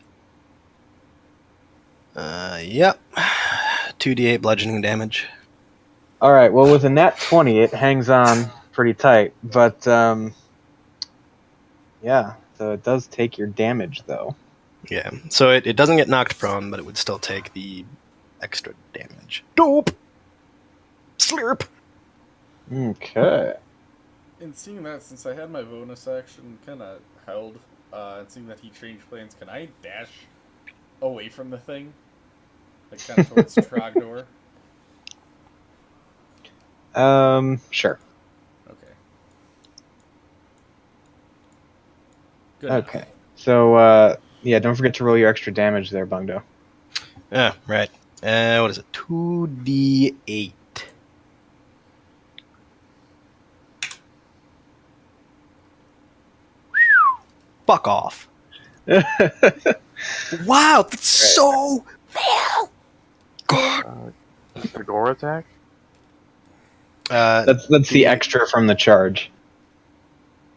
yep. 2d8 bludgeoning damage. Alright, well with a nat 20 it hangs on pretty tight, but yeah, so it does take your damage though. Yeah, so it doesn't get knocked prone, but it would still take the extra damage. Dope! Slurp! Okay. And seeing that, since I had my bonus action kind of held, and seeing that he changed plans, can I dash away from the thing? Like, kind of towards Trogdor? Sure. Okay. Good Okay. enough. So, yeah, don't forget to roll your extra damage there, Bungdo. Yeah, right. What is it? 2d8. Fuck off. Wow, that's so real! Is the gore attack? That's the extra from the charge.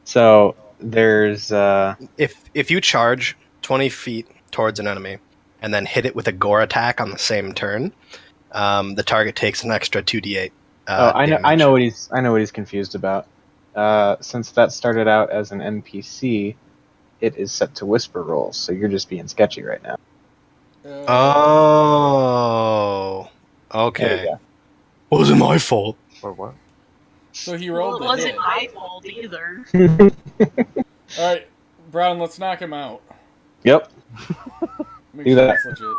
So there's If you charge 20 feet towards an enemy and then hit it with a gore attack on the same turn, the target takes an extra 2d8. I damage. know what he's confused about. Since that started out as an NPC, it is set to whisper rolls, so you're just being sketchy right now. Oh, There you okay. go. Wasn't my fault. Or what? So he well, rolled it the wasn't hit. my fault either. Alright, Brown, let's knock him out. Yep. Make Do sure that. it's legit.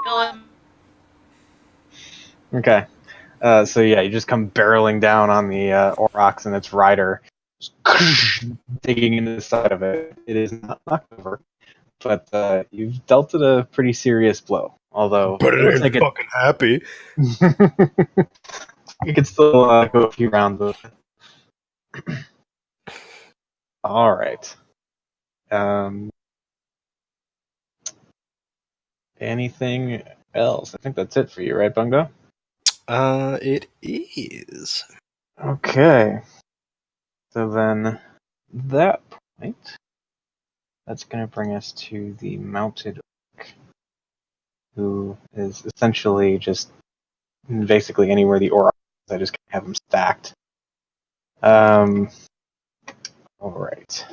Okay. So yeah, you just come barreling down on the Aurochs and its rider, digging into the side of it. It is not knocked over, but you've dealt it a pretty serious blow. Although But it looks ain't like fucking happy. you could still go a few rounds with it. All right. Anything else? I think that's it for you, right, Bungo? It is. Okay. So then, that point, that's going to bring us to the mounted orc, who is essentially just basically anywhere the orc is. I just have them stacked. All right.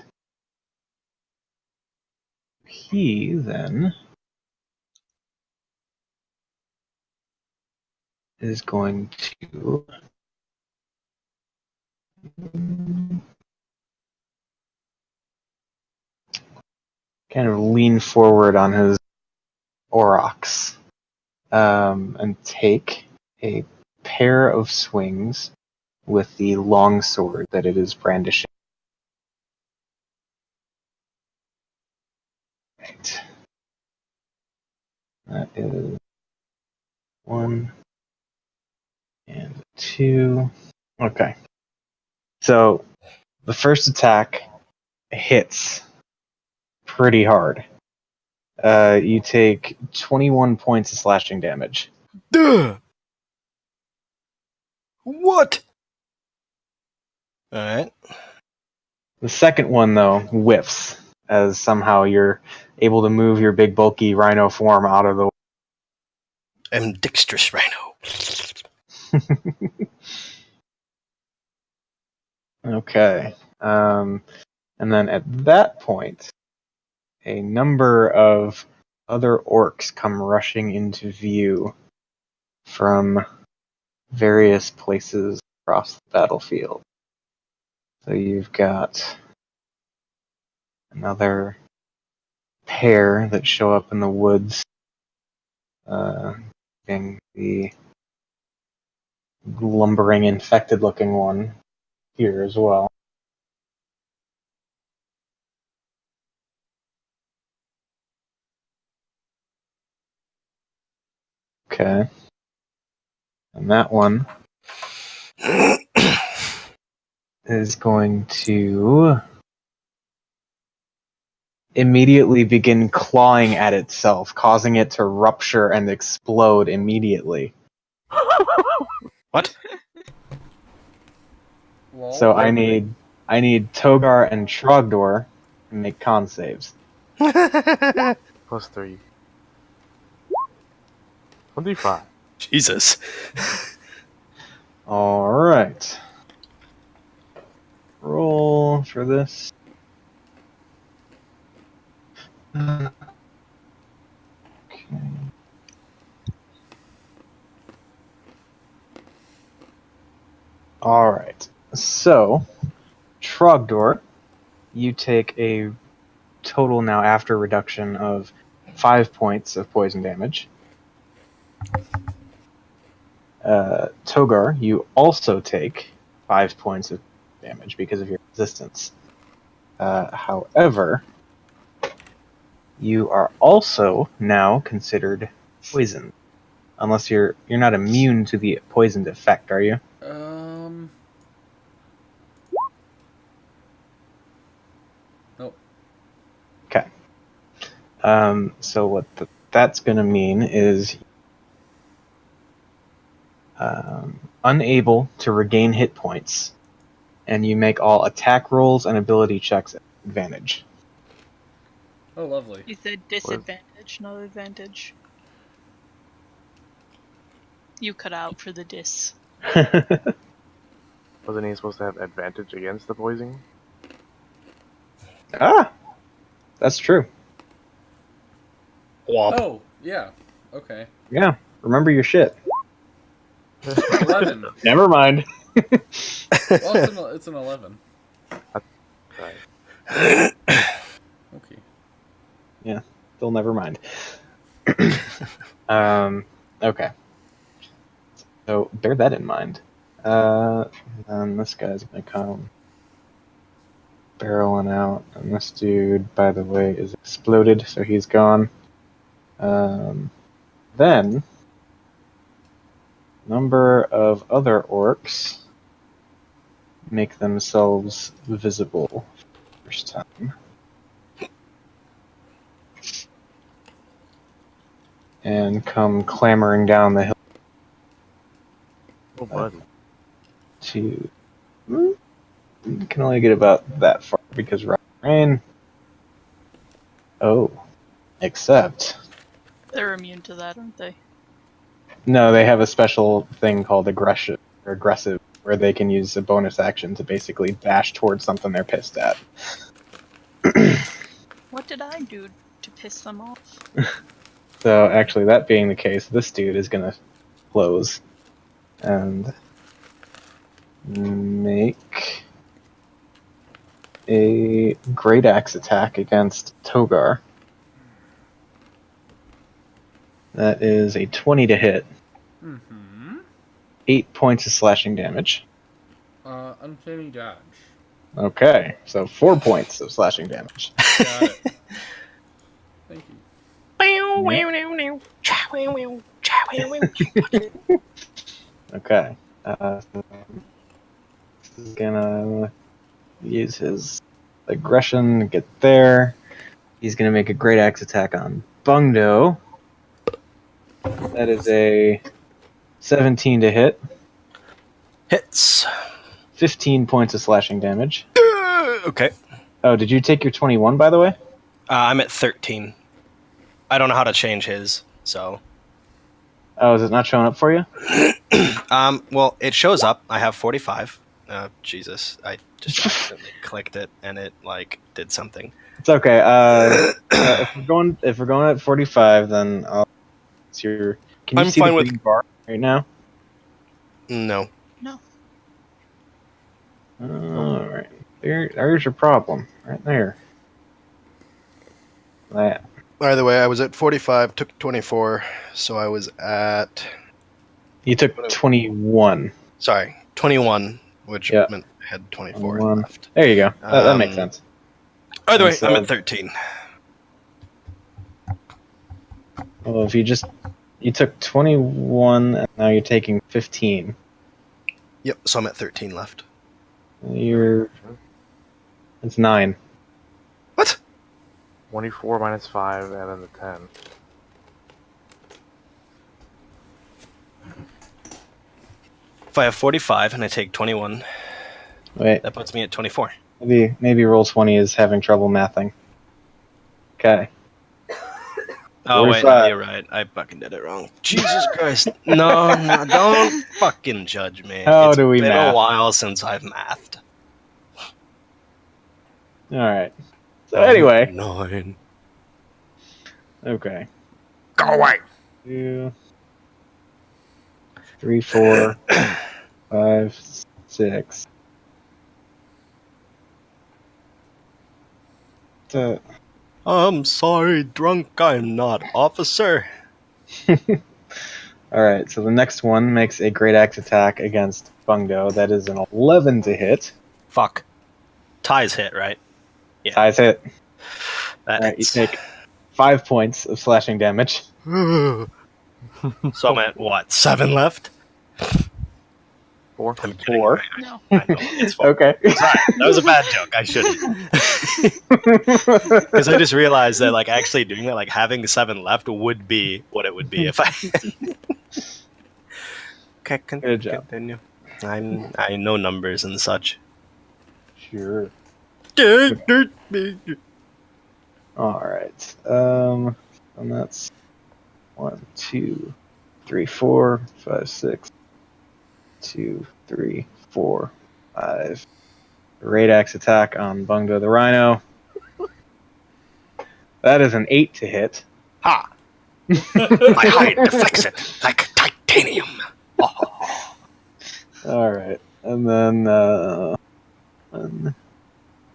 He then is going to. kind of lean forward on his aurochs and take a pair of swings with the long sword that it is brandishing. Right. That is 1 and 2. Okay. So the first attack hits pretty hard. You take 21 points of slashing damage. Duh! What? Alright. The second one, though, whiffs, as somehow you're able to move your big, bulky rhino form out of the way. Ambidextrous rhino. Okay. And then at that point, a number of other orcs come rushing into view from various places across the battlefield. So you've got another pair that show up in the woods, being the lumbering, infected-looking one here as well. Okay. And that one is going to immediately begin clawing at itself, causing it to rupture and explode immediately. What? Lol. So I need Togar and Trogdor to make con saves. +3. 25. Jesus. Alright. Roll for this. Okay. Alright. So, Trogdor, you take a total now after reduction of 5 points of poison damage. Togar, you also take 5 points of damage because of your resistance. However, you are also now considered poisoned. Unless you're not immune to the poisoned effect, are you? Nope. Okay. So what that's going to mean is unable to regain hit points, and you make all attack rolls and ability checks at advantage. Oh, lovely. You said disadvantage, not advantage. You cut out for the dis. Wasn't he supposed to have advantage against the poison? Ah, that's true. Womp. Oh, yeah. Okay. Yeah, remember your shit. 11. Never mind. Well, it's an 11. Right. Okay. Still never mind. Okay. So bear that in mind. And this guy's gonna come barreling out, and this dude, by the way, is exploded, so he's gone. Then, number of other orcs make themselves visible first time. And come clamoring down the hill Oh, buddy. to... You can only get about that far because rain. Oh. Except... They're immune to that, aren't they? No, they have a special thing called aggressive, where they can use a bonus action to basically dash towards something they're pissed at. What did I do to piss them off? So actually, that being the case, this dude is gonna close and make a Great Axe attack against Togar. That is a 20 to hit. Mm-hmm. 8 points of slashing damage. Uncanny dodge. Okay, so 4 points of slashing damage. Got it. Thank you. Okay. So he's gonna use his aggression to get there. He's gonna make a Great Axe attack on Bungdo. That is a 17 to hit. Hits. 15 points of slashing damage. Okay. Oh, did you take your 21, by the way? I'm at 13. I don't know how to change his, so. Oh, is it not showing up for you? Well, it shows up. I have 45. Jesus, I just accidentally clicked it and it like did something. It's okay. If we're going at 45, then I'll. It's your. Can you I'm see fine the with- green bar right now? No. No. All right. There's your problem right there. That. Either way, I was at 45, took 24, so I was at. You took 21. Sorry, 21, which Yeah. meant I had 24 21. left. There you go. That makes Um, sense. Either way, And so- I'm at 13. Well, if you took 21 and now you're taking 15. Yep, so I'm at 13 left. It's 9. What? 24 minus 5, and then the 10. If I have 45 and I take 21, Wait, that puts me at 24. maybe Roll20 is having trouble mathing. Okay. Oh, wait, 45. no, you're right. I fucking did it wrong. Jesus Christ. No, don't fucking judge me. How It's do we been math? a while since I've mathed. All right. So anyway, 9. okay. Go away. 2, 3, 4, 5, 6. I'm sorry, drunk. I'm not, officer. Alright, so the next one makes a Great Axe attack against Bungdo. That is an 11 to hit. Fuck. Ties hit, right? Yeah. Ties hit. That Alright, you hits. take 5 points of slashing damage. So I'm at what? 7 left. 4. I'm kidding. 4. No. I know, it's fine. Okay. Sorry, that was a bad joke. I shouldn't. Because I just realized that, like, actually doing that, like, having 7 left would be what it would be if I. Okay, Good job. continue. I know numbers and such. Sure. Alright. And that's 1, 2, 3, 4, 5, 6. 2, 3, 4, 5. Great Axe attack on Bungdo the Rhino. That is an 8 to hit. Ha! My hide deflects it like titanium. Oh. Alright. And then 1,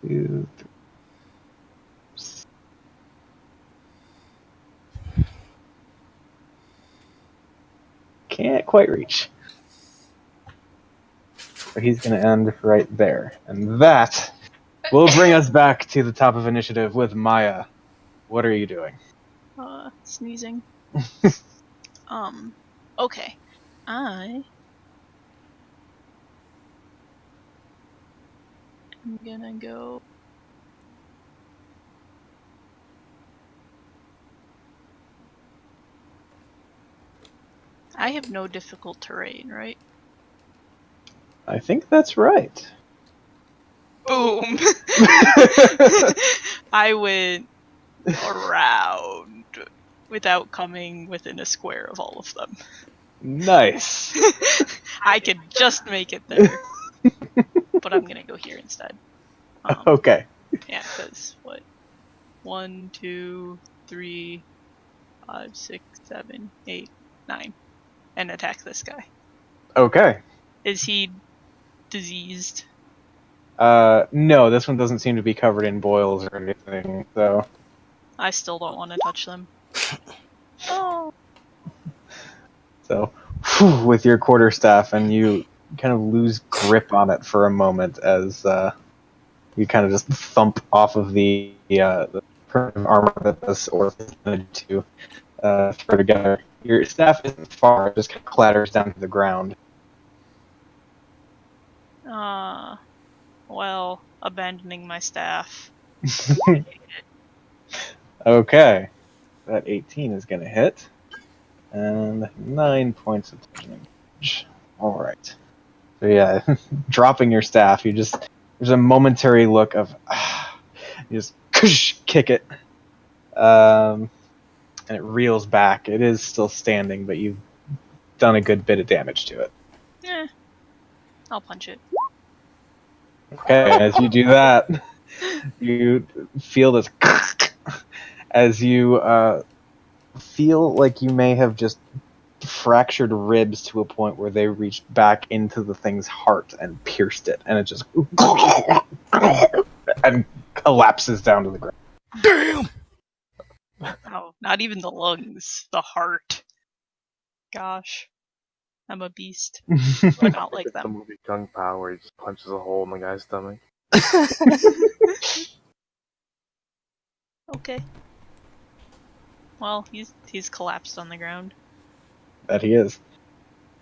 2, 3. Can't quite reach. So he's going to end right there. And that will bring us back to the top of initiative with Maya. What are you doing? Sneezing. Okay. I'm gonna go. I have no difficult terrain, right? I think that's right. Boom! I went around without coming within a square of all of them. Nice. I could just make it there. But I'm gonna go here instead. Okay. Yeah, because what? 1, 2, 3, 5, 6, 7, 8, 9. And attack this guy. Okay. Is he diseased? No, this one doesn't seem to be covered in boils or anything, so... I still don't want to touch them. Oh. So, with your quarterstaff, and you kind of lose grip on it for a moment as you kind of just thump off of the armor that this orc managed to throw together. Your staff isn't far; it just kind of clatters down to the ground. Well, abandoning my staff. Okay, that 18 is going to hit, and 9 points of damage. All right. So yeah, dropping your staff, there's a momentary look of you just kick it, and it reels back. It is still standing, but you've done a good bit of damage to it. I'll punch it. Okay, as you do that, you feel this as you feel like you may have just fractured ribs to a point where they reached back into the thing's heart and pierced it, and it just and collapses down to the ground. Damn! Oh, not even the lungs. The heart. Gosh. I'm a beast. But not like It's the them. movie Kung Pao where he just punches a hole in the guy's stomach. Okay. Well, he's collapsed on the ground. That he is.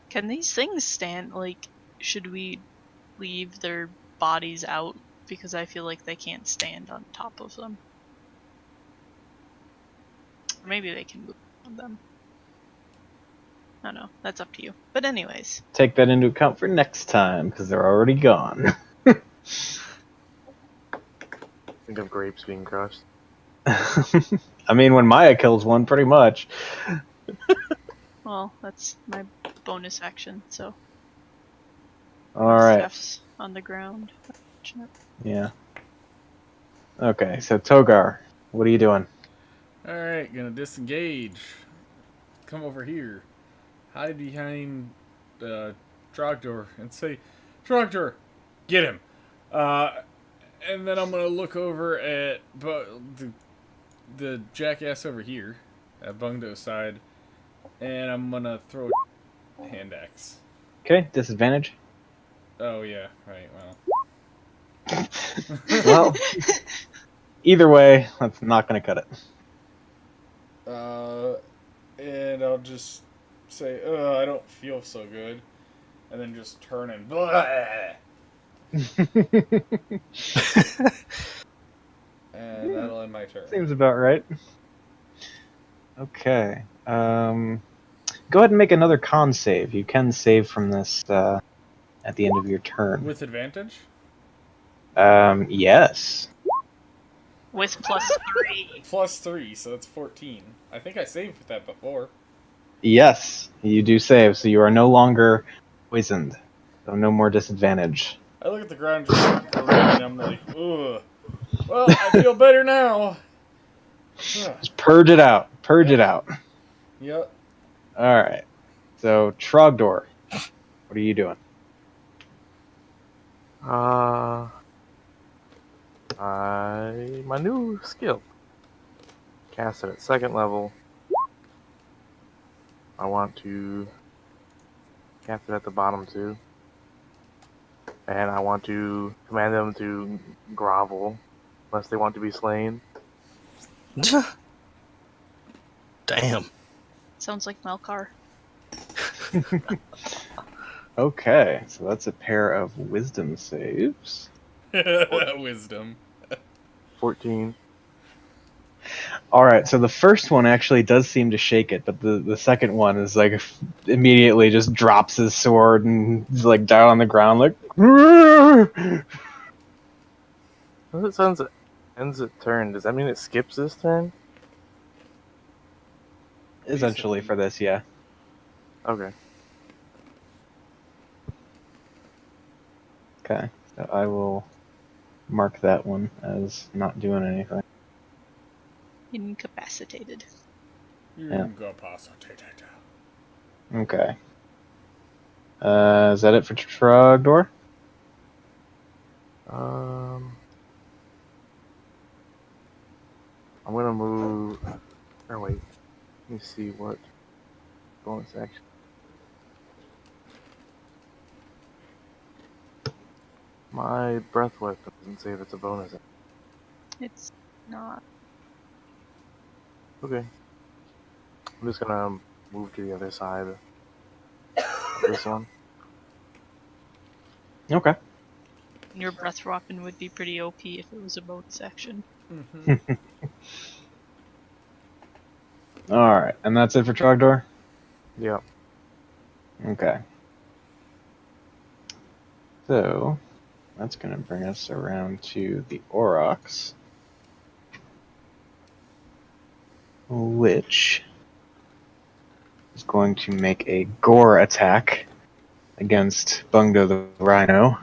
Can these things stand? Like, should we leave their bodies out? Because I feel like they can't stand on top of them. Or maybe they can move on them. I don't know. That's up to you. But anyways. Take that into account for next time, because they're already gone. Think of grapes being crushed. I mean, when Maya kills one, pretty much. Well, that's my bonus action, so. Alright. Steph's on the ground. Yeah. Okay, so Togar, what are you doing? Alright, gonna disengage. Come over here. Hide behind Trogdor and say, Trogdor, get him. And then I'm gonna look over at the jackass over here, at Bungdo's side, and I'm gonna throw a hand axe. Okay, disadvantage. Oh yeah, right, Well, either way, that's not going to cut it. And I'll just say, I don't feel so good. And then just turn and blah! And that'll end my turn. Seems about right. Okay. Go ahead and make another con save. You can save from this at the end of your turn. With advantage? Yes. With +3. +3, so that's 14. I think I saved with that before. Yes, you do save, so you are no longer poisoned. So no more disadvantage. I look at the ground just green, and I'm like, ugh. Well, I feel better now. Just purge it out. Purge it out. Yep. Alright. So, Trogdor, what are you doing? My new skill. Cast it at 2nd level. I want to cast it at the bottom too. And I want to command them to grovel unless they want to be slain. Damn. Sounds like Melkar. Okay, so that's a pair of wisdom saves. Wisdom. 14. Alright, so the first one actually does seem to shake it, but the second one is like immediately just drops his sword and is like down on the ground like It sounds ends its turn. Does that mean it skips this turn? essentially for this, yeah. Okay. Okay, so I will mark that one as not doing anything. Incapacitated. Yeah. Incapacitated. Okay. Is that it for Trogdor? I'm gonna move. Or wait, let me see what bonus action. My breath weapon doesn't say if it's a bonus. It's not. Okay. I'm just gonna move to the other side of this one. Okay. Your breath weapon would be pretty OP if it was a bonus action. Mm-hmm. All right, and that's it for Trogdor. Yeah. Okay. So that's going to bring us around to the Aurochs, which is going to make a gore attack against Bungo the Rhino.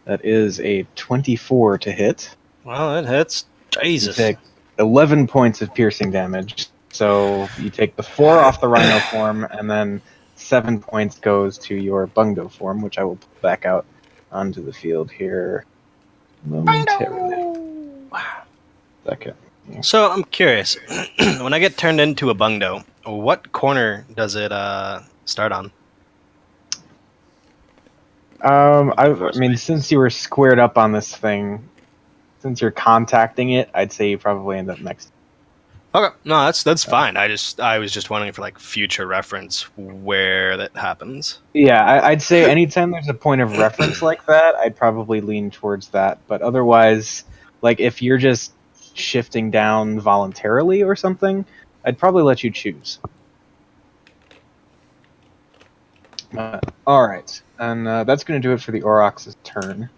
That is a 24 to hit. Well, it hits. Jesus. You take 11 points of piercing damage. So you take the 4 off the Rhino form, and then 7 points goes to your Bungo form, which I will pull back out onto the field here momentarily. Second. So I'm curious. When I get turned into a Bungdo, what corner does it start on? I mean, since you were squared up on this thing, since you're contacting it, I'd say you probably end up next. Okay, no, that's fine. I was just wondering for like future reference where that happens. Yeah, I'd say anytime there's a point of reference like that, I'd probably lean towards that. But otherwise, like if you're just shifting down voluntarily or something, I'd probably let you choose. All right, and that's going to do it for the Aurochs' turn.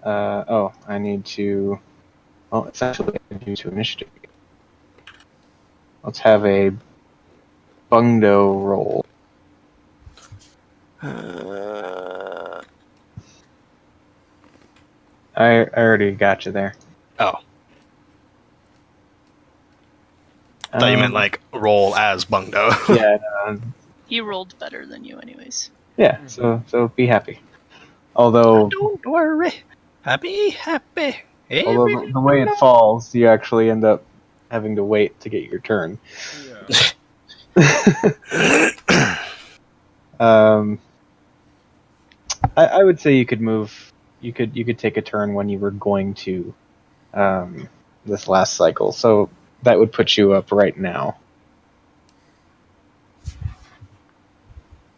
I need to. Well, essentially, I need to initiative. Let's have a Bungdo roll. I already got you there. Oh. I thought you meant like roll as Bungdo. Yeah. He rolled better than you, anyways. Yeah. So be happy. Although Don't worry. Happy. although the way it falls, you actually end up having to wait to get your turn. Yeah. I would say you could move. You could take a turn when you were going to this last cycle. So that would put you up right now.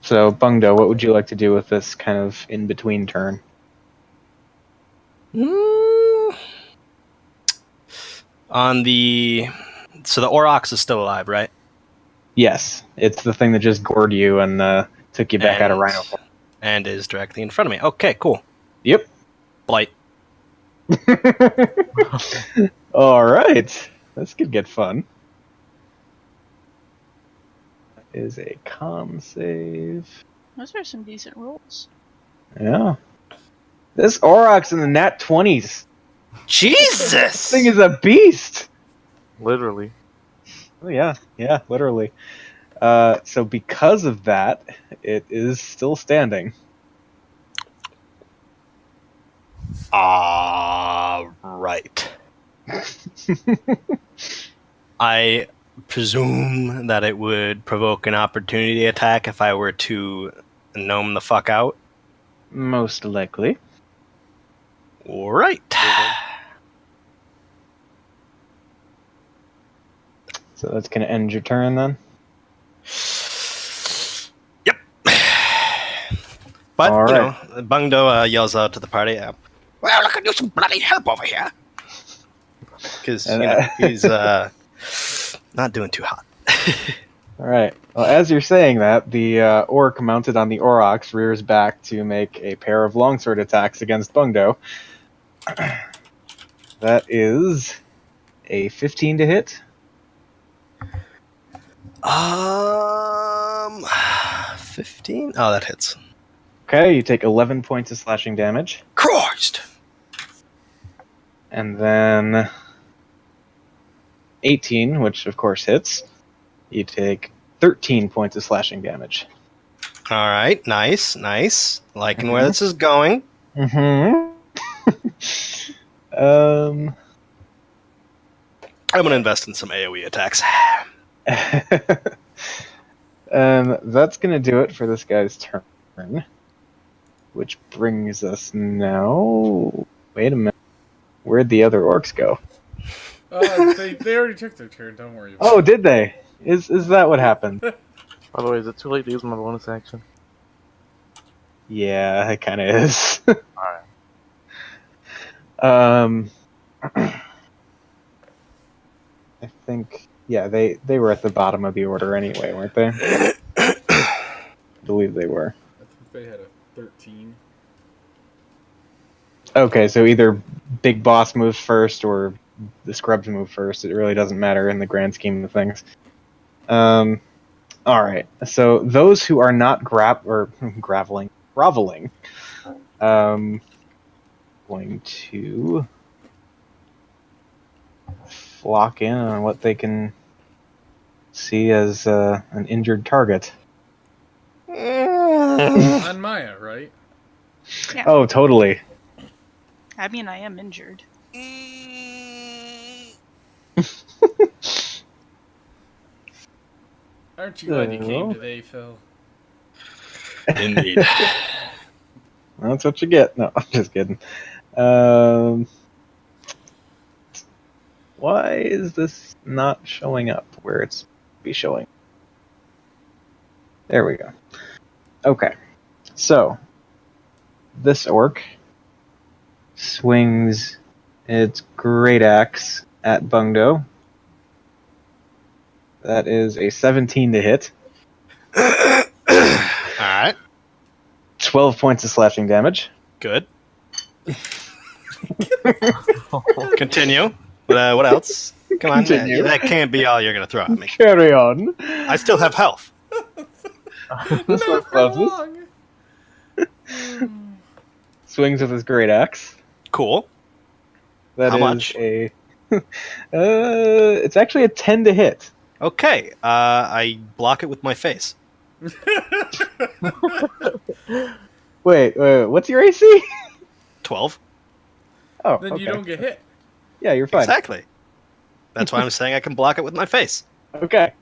So Bungdo, what would you like to do with this kind of in between turn? On the so the Aurochs is still alive, right? Yes, it's the thing that just gored you and took you back out of Rhino form. And is directly in front of me. Okay, cool. Yep. Blight. All right, this could get fun. That is a con save. Those are some decent rolls. Yeah. This Aurochs in the nat 20s. Jesus! This thing is a beast. Literally. Oh, yeah, literally. So because of that, it is still standing. Right. I presume that it would provoke an opportunity attack if I were to gnome the fuck out. Most likely. Right. So that's going to end your turn then? Yep. But, All you right. know, Bungdo yells out to the party, well, I could use some bloody help over here. Because, you know, he's not doing too hot. All right. Well, as you're saying that, the orc mounted on the Aurochs rears back to make a pair of longsword attacks against Bungdo. That is a 15 to hit. 15? Oh, that hits. Okay, you take 11 points of slashing damage. Christ! And then 18, which of course hits. You take 13 points of slashing damage. All right, nice. Liking where this is going. Mm-hmm. Um, I'm gonna invest in some AoE attacks. that's gonna do it for this guy's turn. Which brings us now. Wait a minute. Where'd the other orcs go? They already took their turn. Don't worry about Oh, it. did they? Is that what happened? By the way, is it too late to use my bonus action? Yeah, it kind of is. Alright. I think, yeah, they were at the bottom of the order anyway, weren't they? I believe they were. I think they had a 13. Okay, so either Big Boss moves first or the Scrubs move first. It really doesn't matter in the grand scheme of things. All right. So those who are not groveling, going to flock in on what they can see as an injured target. On Maya, right? Yeah. Oh, totally. I mean, I am injured. Aren't you glad you came today, Phil? Indeed. That's what you get. No, I'm just kidding. Why is this not showing up where it's be showing? There we go. Okay. So, this orc swings its great axe at Bungdo. That is a 17 to hit. Alright, 12 points of slashing damage. good. Continue. What else? Come on, Continue. that can't be all you're gonna throw at me. Carry on. I still have health. This one Not for closes. long. Swings with his great axe. Cool. That How is much? a. It's actually a 10 to hit. Okay, I block it with my face. Wait, what's your AC? 12. Oh, Then okay. you don't get hit. Yeah, you're fine. Exactly. That's why I'm saying I can block it with my face. Okay.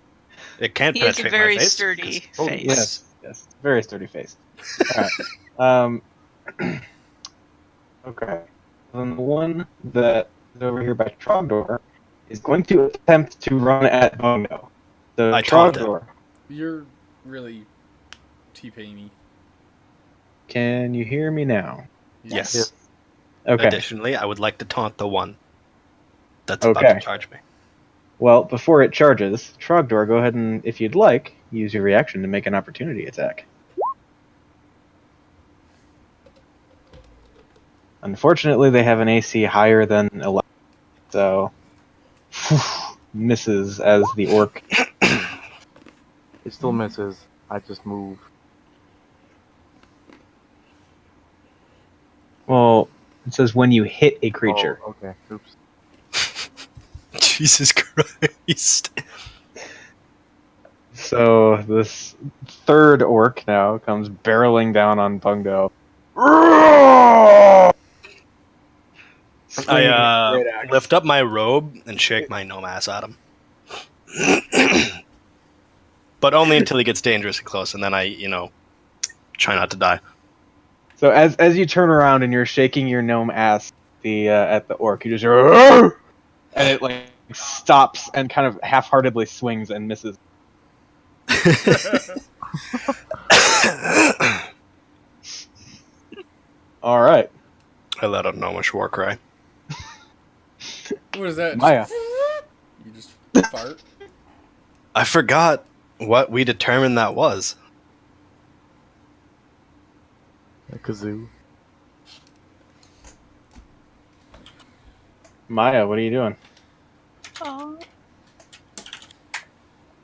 It can't He has a penetrate very my face. sturdy 'cause- oh, face. Yes. Very sturdy face. Alright. Okay. Then the one that is over here by Trogdor is going to attempt to run at Bono. So I taunt him. Trogdor, You're really T-Painy. can you hear me now? Yes. Yes. Okay. Additionally, I would like to taunt the one that's about Okay. to charge me. Well, before it charges, Trogdor, go ahead and, if you'd like, use your reaction to make an opportunity attack. Unfortunately, they have an AC higher than 11, so misses as the orc. It still misses. I just move. Well, it says when you hit a creature. Oh, okay. Oops. Jesus Christ. So this third orc now comes barreling down on Bungdo. I lift up my robe and shake my gnome ass at him. But only until he gets dangerously close, and then I, try not to die. So as you turn around and you're shaking your gnome ass at the orc, you just hear, "Arrgh!" And it like stops and kind of half-heartedly swings and misses. All right, I let out a gnomish war cry. What is that? Maya. You just fart? I forgot what we determined that was. A kazoo. Maya, what are you doing?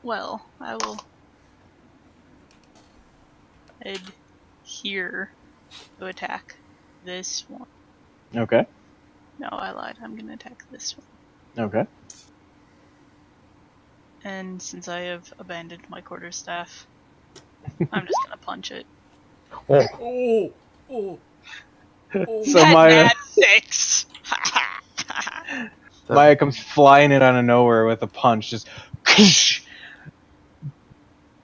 Well, I will head here to attack this one. Okay. No, I lied. I'm gonna attack this one. Okay. And since I have abandoned my quarterstaff, I'm just gonna punch it. Oh! Oh! Oh! So Maya, Nat 6! Maya comes flying in out of nowhere with a punch, just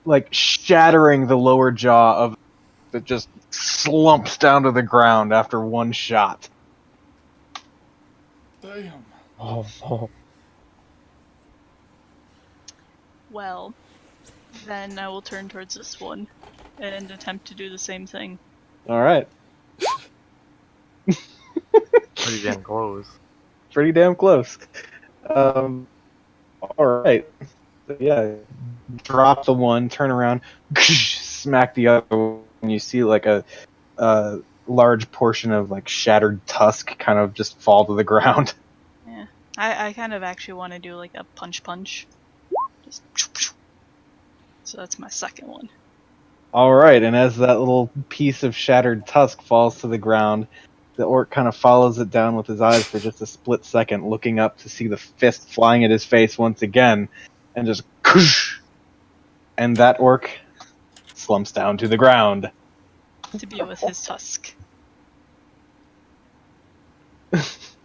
like shattering the lower jaw of that, just slumps down to the ground after one shot. Damn. Oh. Well, then I will turn towards this one and attempt to do the same thing. All right, Pretty damn close. pretty damn close. All right, so yeah, drop the one, turn around, smack the other, and you see like a large portion of like shattered tusk kind of just fall to the ground. Yeah. I kind of actually want to do like a punch. Just so that's my second one. All right, and as that little piece of shattered tusk falls to the ground, the orc kind of follows it down with his eyes for just a split second, looking up to see the fist flying at his face once again, and just and that orc slumps down to the ground. To be with his tusk.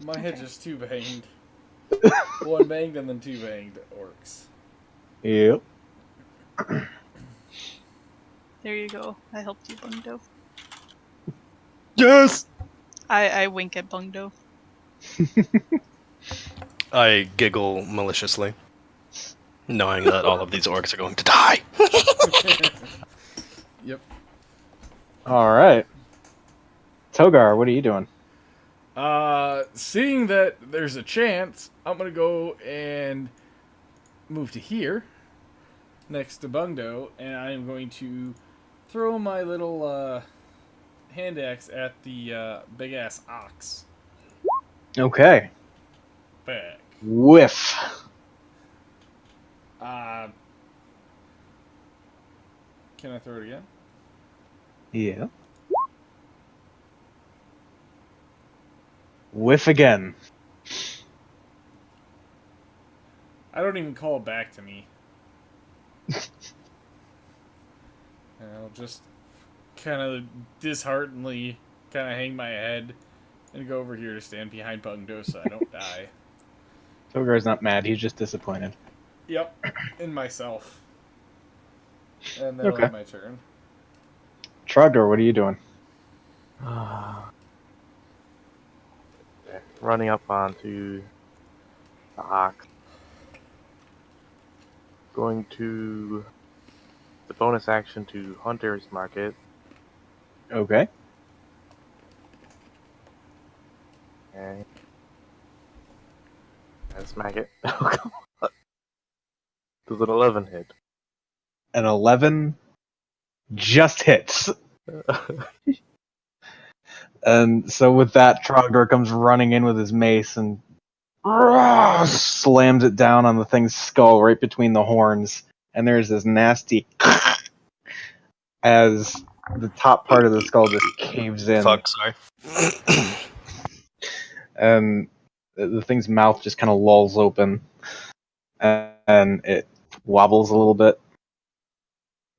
My head just two banged. One banged and then two banged orcs. Yep. There you go. I helped you, Bungdo. Yes! I wink at Bungdo. I giggle maliciously, knowing that all of these orcs are going to die. Yep. All right. Togar, what are you doing? Seeing that there's a chance, I'm gonna go and move to here, next to Bungdo, and I am going to throw my little, hand axe at the, big-ass ox. Okay. Back. Whiff. Can I throw it again? Yeah. Whiff again. I don't even call it back to me. And I'll just kind of disheartenedly kind of hang my head and go over here to stand behind Bungdo so I don't die. Togar's not mad, he's just disappointed. Yep, in myself. And that'll Okay. be my turn. Trogdor, what are you doing? Running up onto the ox. Going to the bonus action to Hunter's Market. Okay. And smack it. Does an 11 hit? An 11 just hits. And so with that, Trogdor comes running in with his mace and slams it down on the thing's skull right between the horns. And there's this nasty as the top part of the skull just caves in. Fuck, sorry. And the thing's mouth just kind of lolls open. And it wobbles a little bit.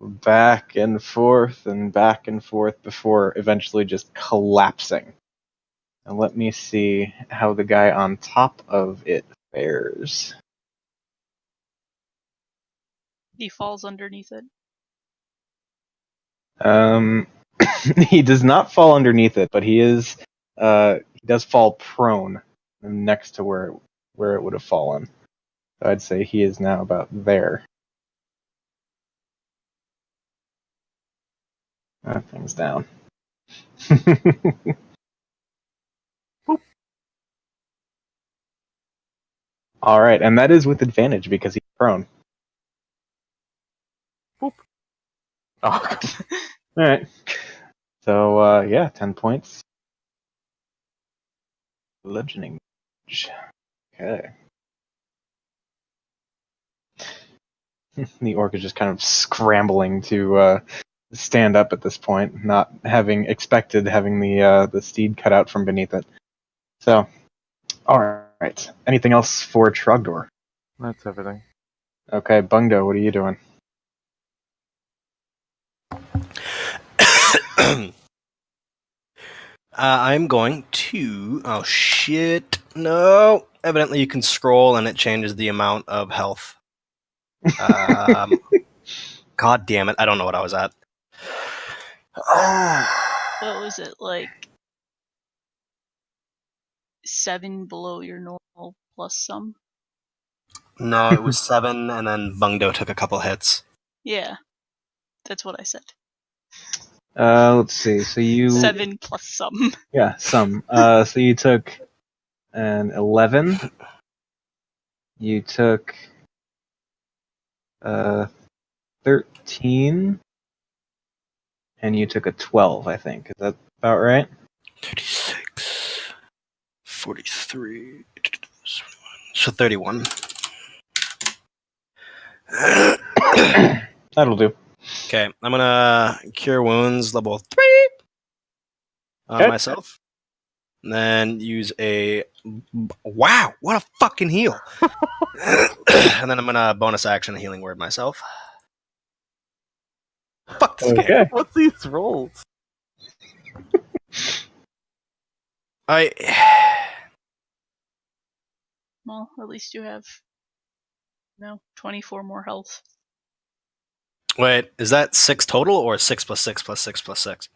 Back and forth before eventually just collapsing. And let me see how the guy on top of it fares. He falls underneath it. He does not fall underneath it, but he does fall prone next to where it would have fallen. So I'd say he is now about there. That thing's down. All right, and that is with advantage because he's prone. Oh. All right. So yeah, 10 points. Bludgeoning. Okay. The orc is just kind of scrambling to stand up at this point, not having expected having the steed cut out from beneath it. So, all right. Anything else for Trogdor? That's everything. Okay, Bungdo, what are you doing? I'm going to... Oh, shit. No. Evidently, you can scroll and it changes the amount of health. God damn it! I don't know what I was at. What was it, like 7 below your normal plus some? No, it was 7, and then Bungdo took a couple hits. Yeah, that's what I said. Let's see. So you 7 plus some. Yeah, some. So you took an 11. You took 13, and you took a 12. I think, is that about right? 36, 43, so 31. That'll do. Okay, I'm gonna cure wounds level 3 on Okay. myself. And then use a... Wow, what a fucking heal! And then I'm gonna bonus action a healing word myself. Fuck this game. Okay. What's these rolls? Well, at least you have 24 more health. Wait, is that 6 total or 6 plus 6 plus 6 plus 6?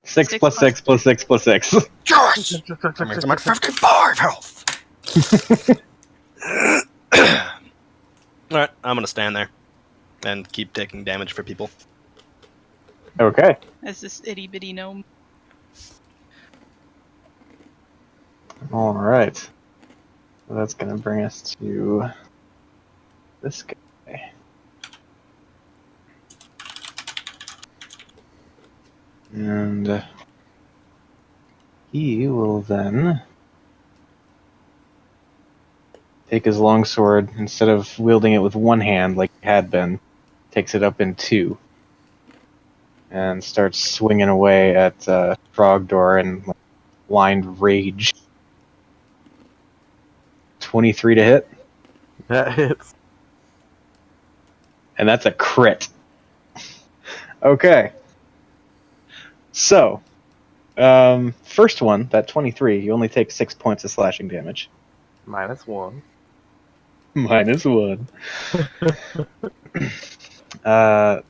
6 plus 6 plus 6 plus 6. Yes! That means I'm at 55 health! Alright, I'm gonna stand there and keep taking damage for people. Okay. As this itty bitty gnome. All right. So that's gonna bring us to this guy. And he will then take his longsword, instead of wielding it with one hand like he had been, takes it up in two. And starts swinging away at Trogdor in blind rage. 23 to hit. That hits. And that's a crit. Okay. So, first one, that 23, you only take 6 points of slashing damage. -1. -1.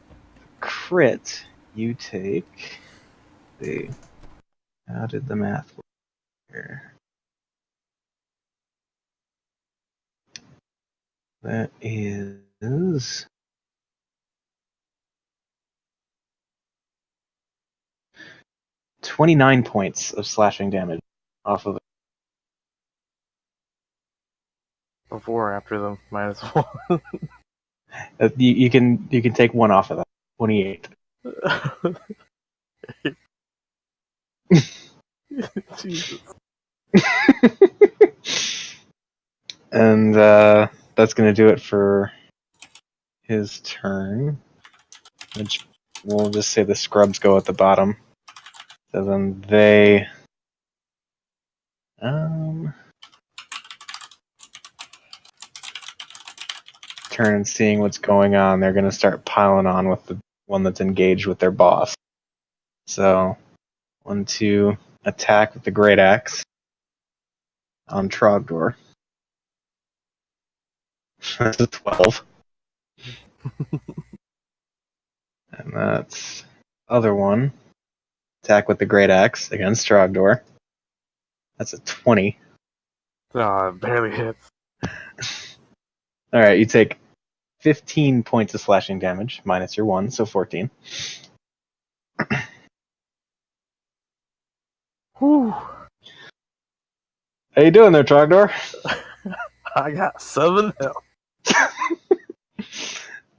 Crit, you take... Let's see. How did the math work here? That is... 29 points of slashing damage off of it. Before or after the -1. You can take one off of that. 28. Jesus. And that's going to do it for his turn. Which we'll just say the scrubs go at the bottom. So then they... turn and seeing what's going on, they're going to start piling on with the one that's engaged with their boss. So, 1, 2, attack with the Great Axe on Trogdor. That's a 12. And that's other one. Attack with the Great Axe against Trogdor. That's a 20. It barely hits. Alright, you take 15 points of slashing damage, minus your 1, so 14. Whew. How you doing there, Trogdor? I got 7 health.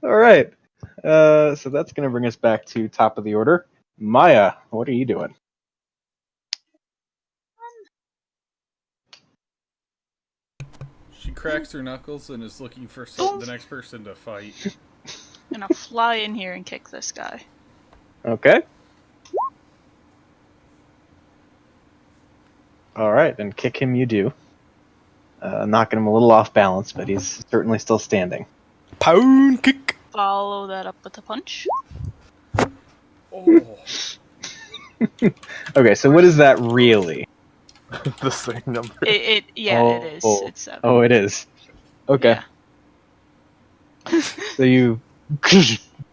Alright. So that's going to bring us back to top of the order. Maya, what are you doing? She cracks her knuckles and is looking for the next person to fight. I'm gonna fly in here and kick this guy. Okay. Alright, then kick him you do. Knocking him a little off balance, but he's certainly still standing. Pound kick! Follow that up with a punch. Oh, Okay, so what is that really? the same number. It is. Oh. It's 7. Oh, it is. Okay. Yeah. So you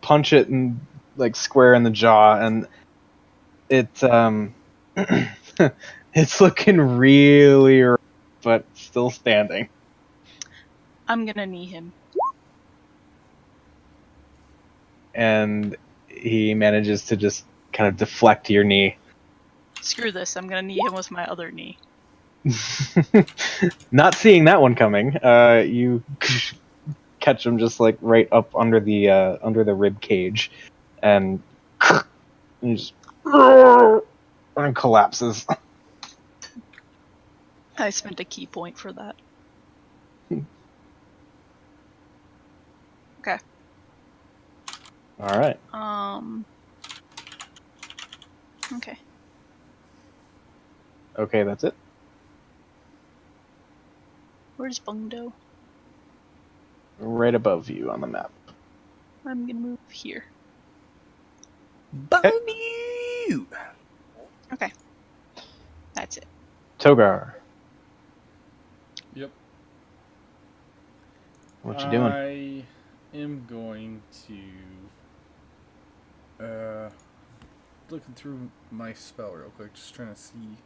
punch it and like square in the jaw, and it it's looking really rough, but still standing. I'm gonna knee him. And he manages to just kind of deflect your knee. Screw this. I'm gonna knee him with my other knee. Not seeing that one coming, you catch him just like right up under the rib cage, and he just and collapses. I spent a key point for that. Okay. All right. Okay. Okay, that's it. Where's Bungdo? Right above you on the map. I'm gonna move here. Bang you! Okay. That's it. Togar, Yep. what you doing? I am going to looking through my spell real quick, just trying to see.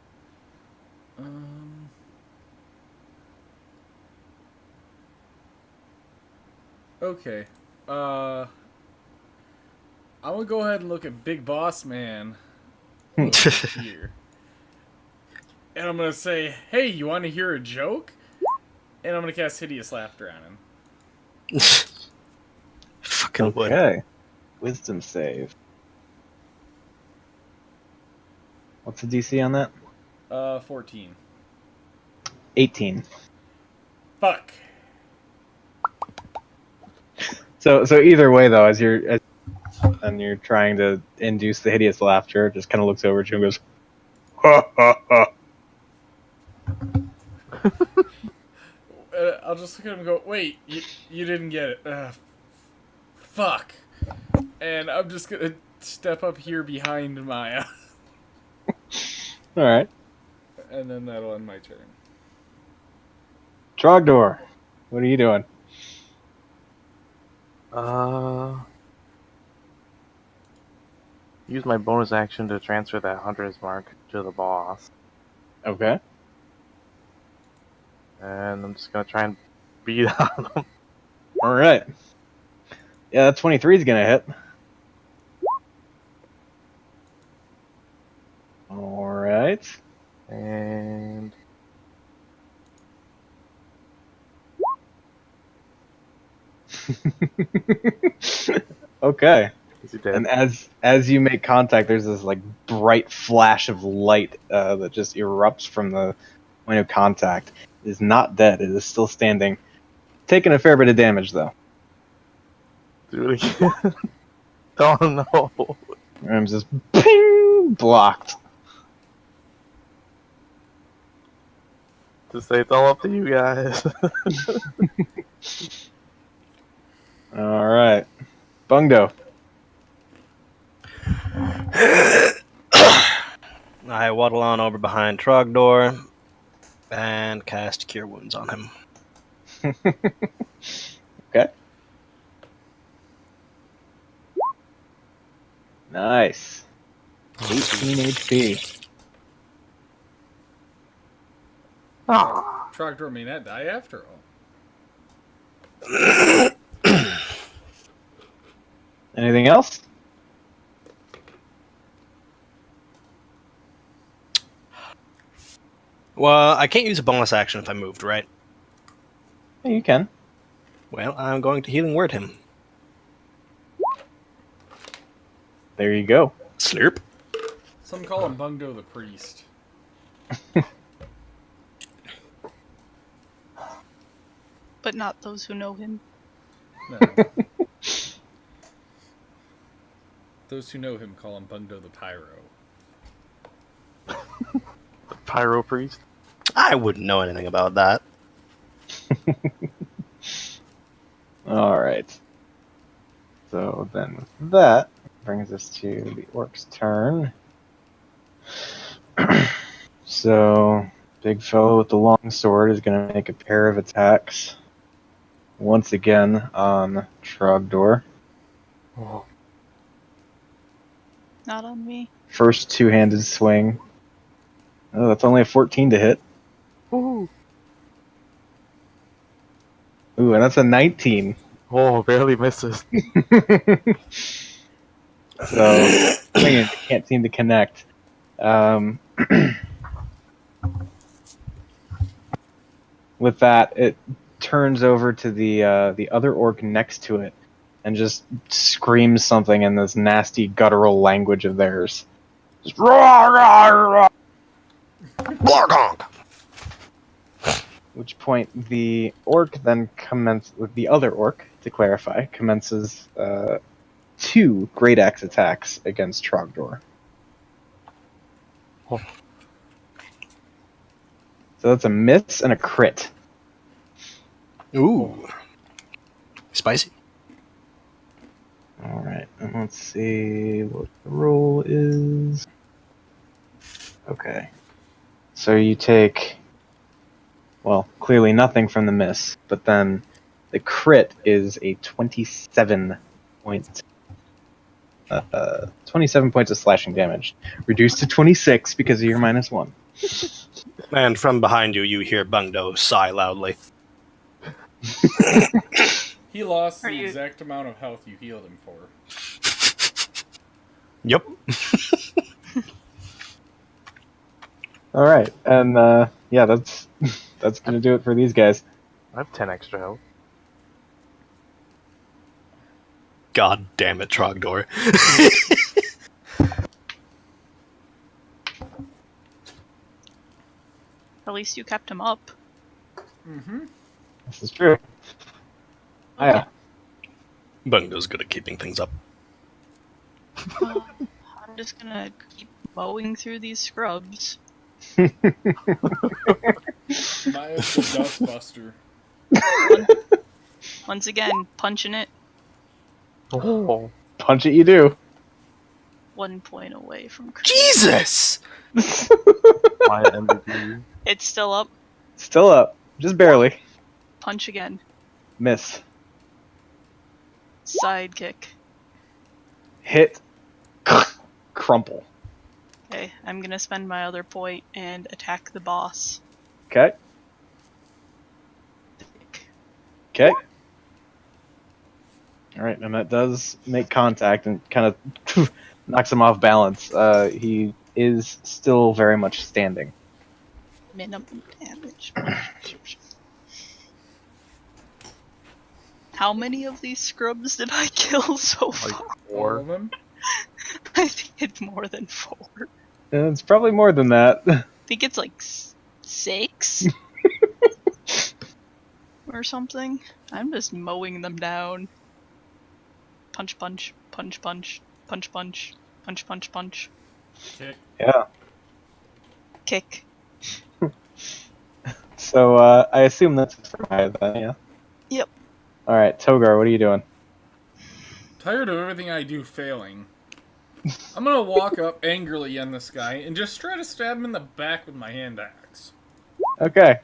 Okay. I'm gonna go ahead and look at Big Boss Man over here. And I'm gonna say, hey, you wanna hear a joke? And I'm gonna cast Hideous Laughter on him. Fucking wood. Okay. Wisdom save. What's the DC on that? 14. 18. Fuck. So either way though, as you're trying to induce the hideous laughter, it just kind of looks over at you and goes, ha ha ha. I'll just look at him and go, wait, you didn't get it. Fuck. And I'm just gonna step up here behind Maya. All right. And then that'll end my turn. Trogdor, what are you doing? Use my bonus action to transfer that hunter's mark to the boss. Okay. And I'm just gonna try and beat on him. All right. Yeah, that 23 is gonna hit. All right. And Okay. is he dead? And as you make contact, there's this like bright flash of light that just erupts from the point of contact. It is not dead. It is still standing, taking a fair bit of damage though. Do it again. Oh no. I'm just ping, blocked. Just say it's all up to you guys. All right, Bungdo. I waddle on over behind Trogdor and cast Cure Wounds on him. Okay. Nice. 18 HP. Ah. Trogdor may not die after all. Anything else? Well, I can't use a bonus action if I moved, right? Yeah, you can. Well, I'm going to Healing Word him. There you go. Slurp. Some call him Bungdo the Priest. But not those who know him. No. Those who know him call him Bungdo the Pyro. The Pyro Priest. I wouldn't know anything about that. All right. So then with that brings us to the orc's turn. So big fellow with the long sword is going to make a pair of attacks. Once again on Trogdor. Oh, Not on me. First two-handed swing. Oh, that's only a 14 to hit. Ooh. Ooh, and that's a 19. Oh, barely misses. So, swinging, can't seem to connect. With that, it turns over to the other orc next to it, and just screams something in this nasty guttural language of theirs. Just roar, roar, roar. Blargong! Which point the orc then the other orc, to clarify, commences 2 great axe attacks against Trogdor. Oh. So that's a miss and a crit. Ooh. Spicy. Alright, and let's see what the roll is. Okay. So you take, well, clearly nothing from the miss, but then the crit is a 27 point. 27 points of slashing damage. Reduced to 26 because of your -1. And from behind you, you hear Bungdo sigh loudly. He lost Are the you- exact amount of health you healed him for. Yep. Alright, and yeah, that's gonna do it for these guys. I have 10 extra health. God damn it, Trogdor. At least you kept him up. Mm-hmm. This is true. Oh, yeah. Bungo's good at keeping things up. I'm just gonna keep mowing through these scrubs. Maya's the Dustbuster. Once again, punching it Oh. Punch it, you do. 1 point away from crit. Jesus! Maya MVP. It's still up. Still up. Just barely. Punch again. Miss. Sidekick. Hit. Crumple. Okay, I'm gonna spend my other point and attack the boss. Okay. Okay. Alright, and that does make contact and kind of knocks him off balance. He is still very much standing. Minimum damage. How many of these scrubs did I kill so Like far? All of 4. them? I think it's more than 4. It's probably more than that. I think it's like 6? Or something. I'm just mowing them down. Punch, punch, punch, punch, punch, punch, punch, punch, punch. Kick. Yeah. Kick. So, I assume that's it for Maya then, yeah? Yep. Alright, Togar, what are you doing? Tired of everything I do failing, I'm gonna walk up angrily on this guy and just try to stab him in the back with my hand axe. Okay.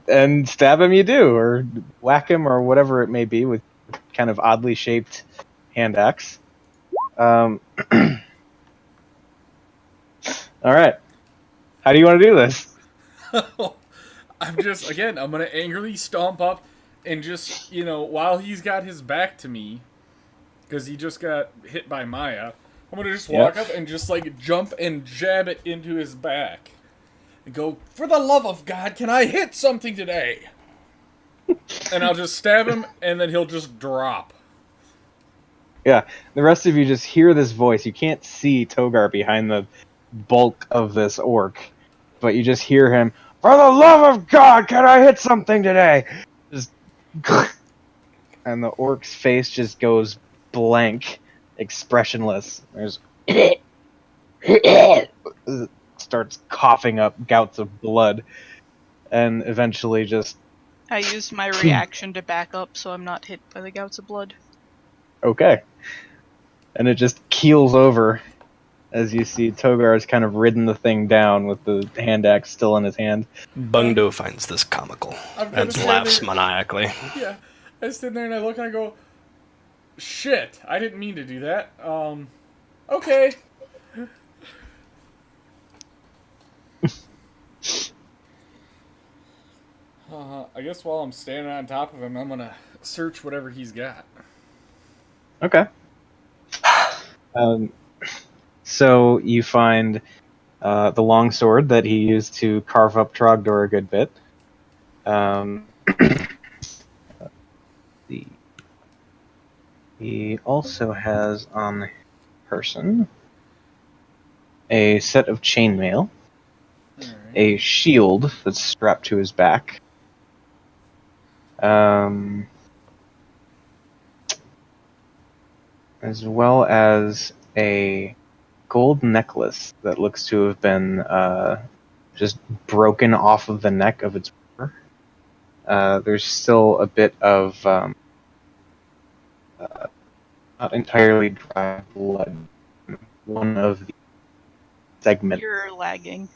And stab him you do, or whack him, or whatever it may be, with kind of oddly shaped hand axe. Alright. How do you want to do this? I'm gonna angrily stomp up and just, while he's got his back to me, because he just got hit by Maya, I'm gonna just walk up and just, jump and jab it into his back. And go, for the love of God, can I hit something today? And I'll just stab him, and then he'll just drop. Yeah, the rest of you just hear this voice. You can't see Togar behind the bulk of this orc, but you just hear him, for the love of God, can I hit something today? Just, and the orc's face just goes blank, expressionless. There's starts coughing up gouts of blood, and eventually just I used my reaction to back up so I'm not hit by the gouts of blood. okay. And it just keels over as you see Togar's kind of ridden the thing down with the hand axe still in his hand. Bungdo finds this comical I'm gonna and stand laughs there- maniacally. Yeah, I stand there and I look and I go, shit, I didn't mean to do that. Okay. I guess while I'm standing on top of him, I'm gonna search whatever he's got. Okay. So you find the long sword that he used to carve up Trogdor a good bit. He also has on person a set of chainmail, Alright. a shield that's strapped to his back, as well as a gold necklace that looks to have been just broken off of the neck of its wearer. There's still a bit of not entirely dry blood. One of the segments. You're lagging.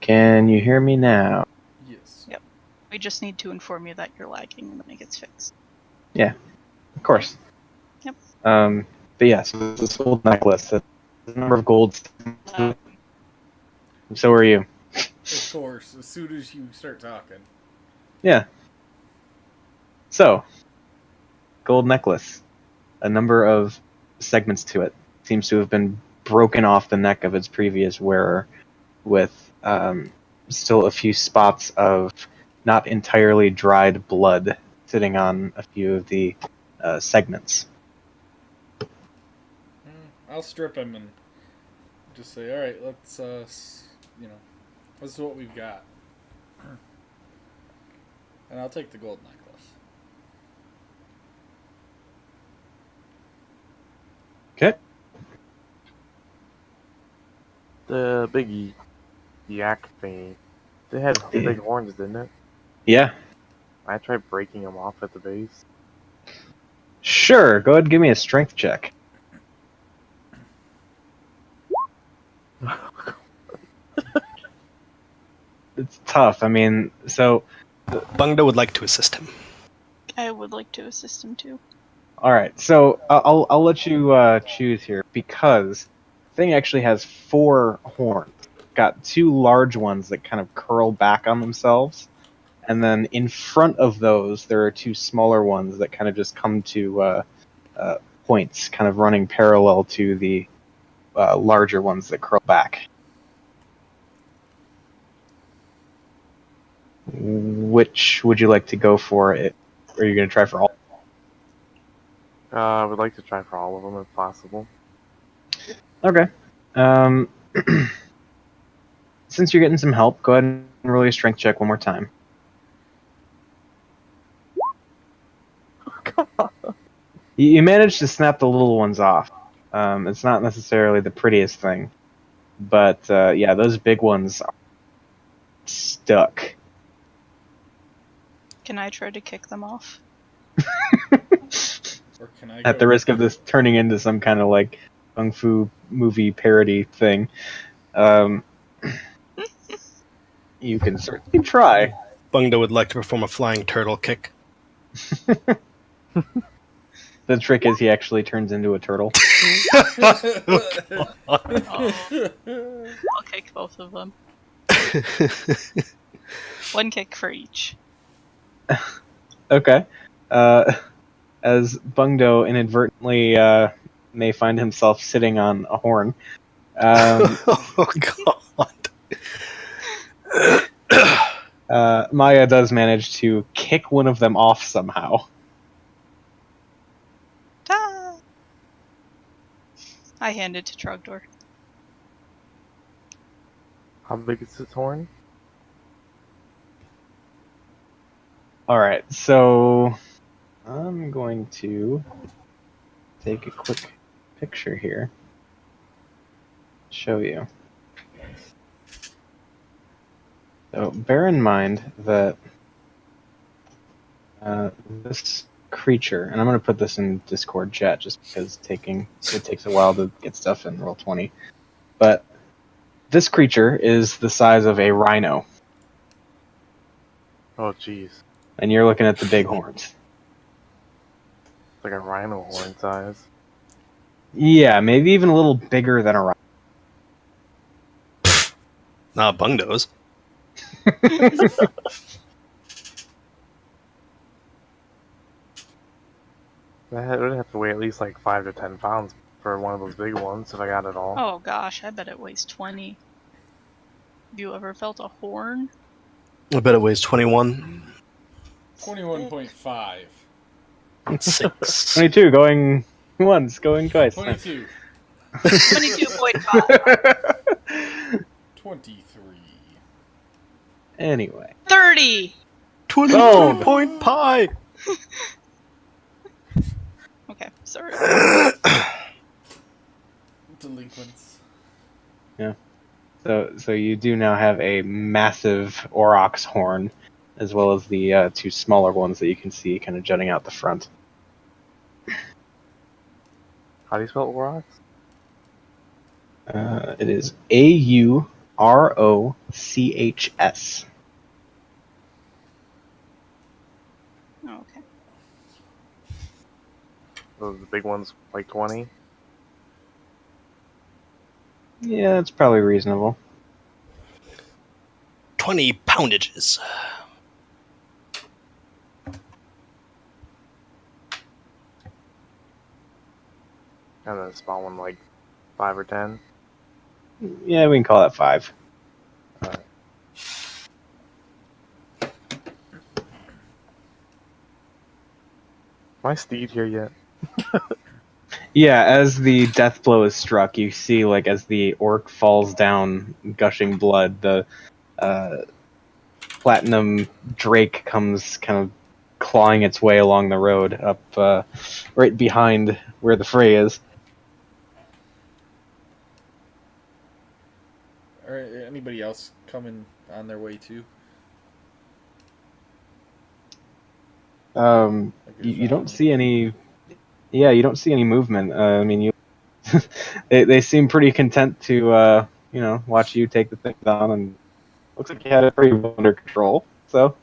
Can you hear me now? Yes. We just need to inform you that you're lagging and then it gets fixed. Of course. Yep. But yeah, so this gold necklace, a number of golds. So are you. Of course, as soon as you start talking. Yeah. So, gold necklace. A number of segments to it. Seems to have been broken off the neck of its previous wearer, with still a few spots of not entirely dried blood sitting on a few of the segments. I'll strip him and just say, alright, let's, this is what we've got. And I'll take the gold necklace. Okay. The big yak thing. They had big horns, didn't it? Yeah. I tried breaking them off at the base. Sure. Go ahead and give me a strength check. It's tough. I mean, so Bungdo would like to assist him. I would like to assist him too. all right. So I'll let you choose here because the thing actually has 4 horns. Got 2 large ones that kind of curl back on themselves, and then in front of those there are 2 smaller ones that kind of just come to points, kind of running parallel to the larger ones that curl back. Which would you like to go for? It? Are you going to try for all? I would like to try for all of them if possible. Okay. Since you're getting some help, go ahead and roll your strength check one more time. You managed to snap the little ones off. It's not necessarily the prettiest thing, but yeah, those big ones are stuck. Can I try to kick them off? Or can I At the risk of this turning into some kind of like kung fu movie parody thing, you can certainly try. Bungdo would like to perform a flying turtle kick. The trick is he actually turns into a turtle. Oh, I'll kick both of them. One kick for each. Okay. As Bungdo inadvertently may find himself sitting on a horn, Oh god. Maya does manage to kick one of them off somehow. Ta! I hand it to Trogdor. How big is its horn? Alright, so I'm going to take a quick picture here. Show you. So bear in mind that this creature, and I'm going to put this in Discord chat just because it takes a while to get stuff in Roll20. But this creature is the size of a rhino, Oh, jeez. and you're looking at the big horns. It's like a rhino horn size. Yeah, maybe even a little bigger than a rhino. Bungdos. I would have to weigh at least like 5 to 10 pounds for one of those big ones if I got it all. Oh gosh, I bet it weighs 20. Have you ever felt a horn? I bet it weighs 21. 21.5. It's 6. 22, going once, going twice. 22. 22.5. 23. Anyway. 30! 22 point pie! Okay, sorry. Delinquents. So you do now have a massive aurochs horn, as well as the 2 smaller ones that you can see kind of jutting out the front. How do you spell Aurochs? It is AUROCHS. Oh, okay. Those big ones, like 20? Yeah, that's probably reasonable. 20 poundages. And then a small one, like 5 or 10? Yeah, we can call that 5. Alright. My steed here yet? Yeah, as the death blow is struck, you see, like, as the orc falls down, gushing blood, the platinum drake comes kind of clawing its way along the road up right behind where the fray is. Or anybody else coming on their way too? Like You don't see any. Yeah, you don't see any movement. I mean, you. they seem pretty content to watch you take the thing down, and looks like you had it pretty well under control. So.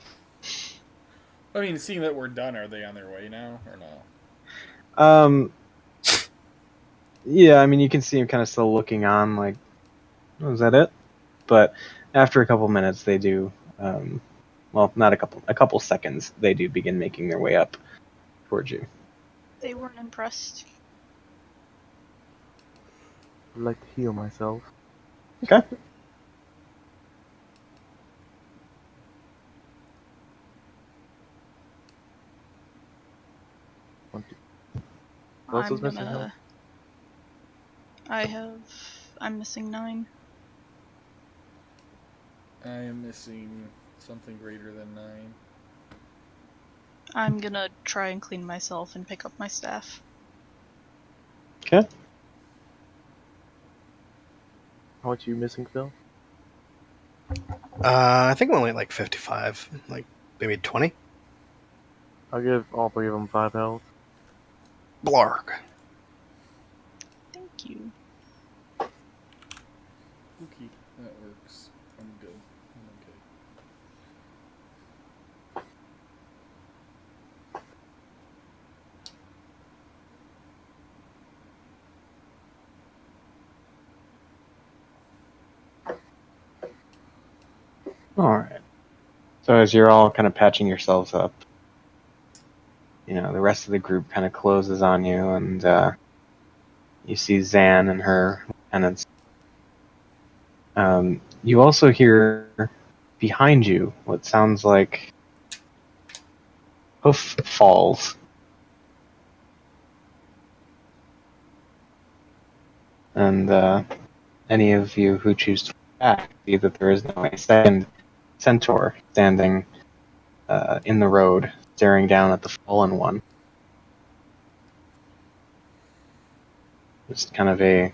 I mean, seeing that we're done, are they on their way now or no? Yeah, I mean, you can see him kind of still looking on, like, oh, is that it? But after a couple minutes, they do. Well, not a couple seconds, they do begin making their way up towards you. They weren't impressed. I'd like to heal myself. Okay. What else was missing, Hill? I'm missing 9. I am missing something greater than 9. I'm gonna try and clean myself and pick up my staff. Okay. How much are you missing, Phil? I think I'm only like 55. Like, maybe 20? I'll give all 3 of them 5 health. Blarg. Thank you. Okay, that works. I'm good. I'm okay. Alright. So as you're all kind of patching yourselves up, the rest of the group kind of closes on you, and you see Zan and her lieutenants. You also hear behind you what sounds like hoof falls. And any of you who choose to attack see that there is now a second centaur standing in the road, staring down at the fallen one. Just kind of a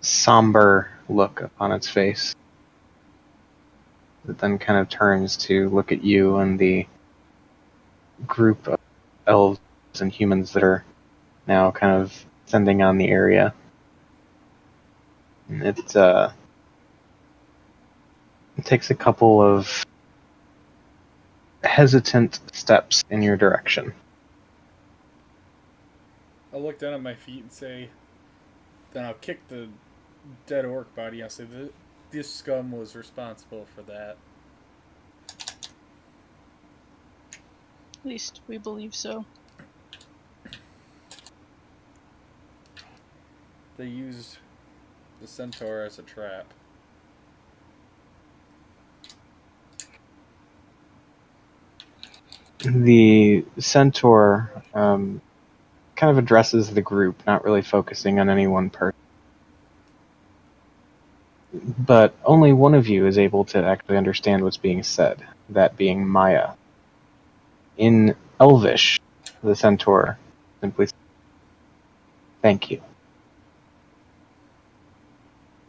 somber look upon its face. It then kind of turns to look at you and the group of elves and humans that are now kind of descending on the area. And it takes a couple of hesitant steps in your direction. I'll look down at my feet and say, then I'll kick the dead orc body. I'll say, this scum was responsible for that. At least we believe so. They used the centaur as a trap. The centaur kind of addresses the group, not really focusing on any one person. But only one of you is able to actually understand what's being said, that being Maya. In Elvish, the centaur simply says, "Thank you."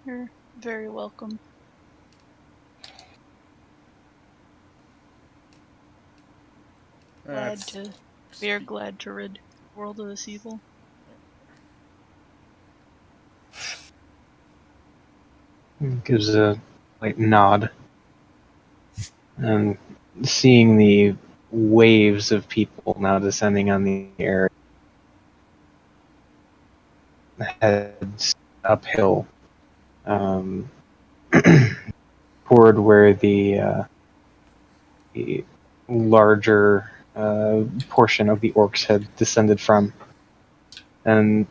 You're very welcome. We are glad to rid the world of this evil. Gives a light nod. And seeing the waves of people now descending on the area, heads uphill toward where the larger portion of the orcs had descended from. And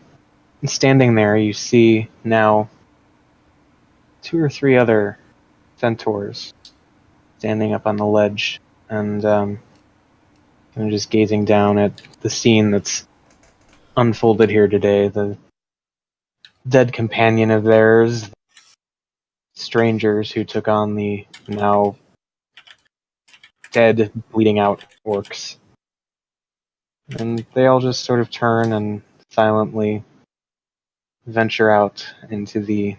standing there, you see now 2 or 3 other centaurs standing up on the ledge and kind of just gazing down at the scene that's unfolded here today. The dead companion of theirs, strangers who took on the now dead, bleeding out orcs. And they all just sort of turn and silently venture out into the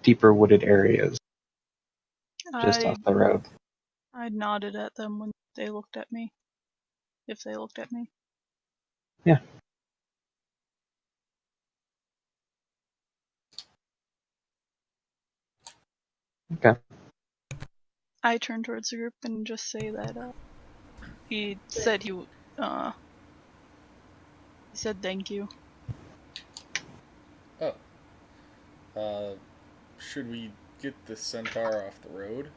deeper wooded areas just off the road. I nodded at them when they looked at me. If they looked at me. Yeah. Okay. I turn towards the group and just say that he said he said thank you. Oh. Should we get the centaur off the road?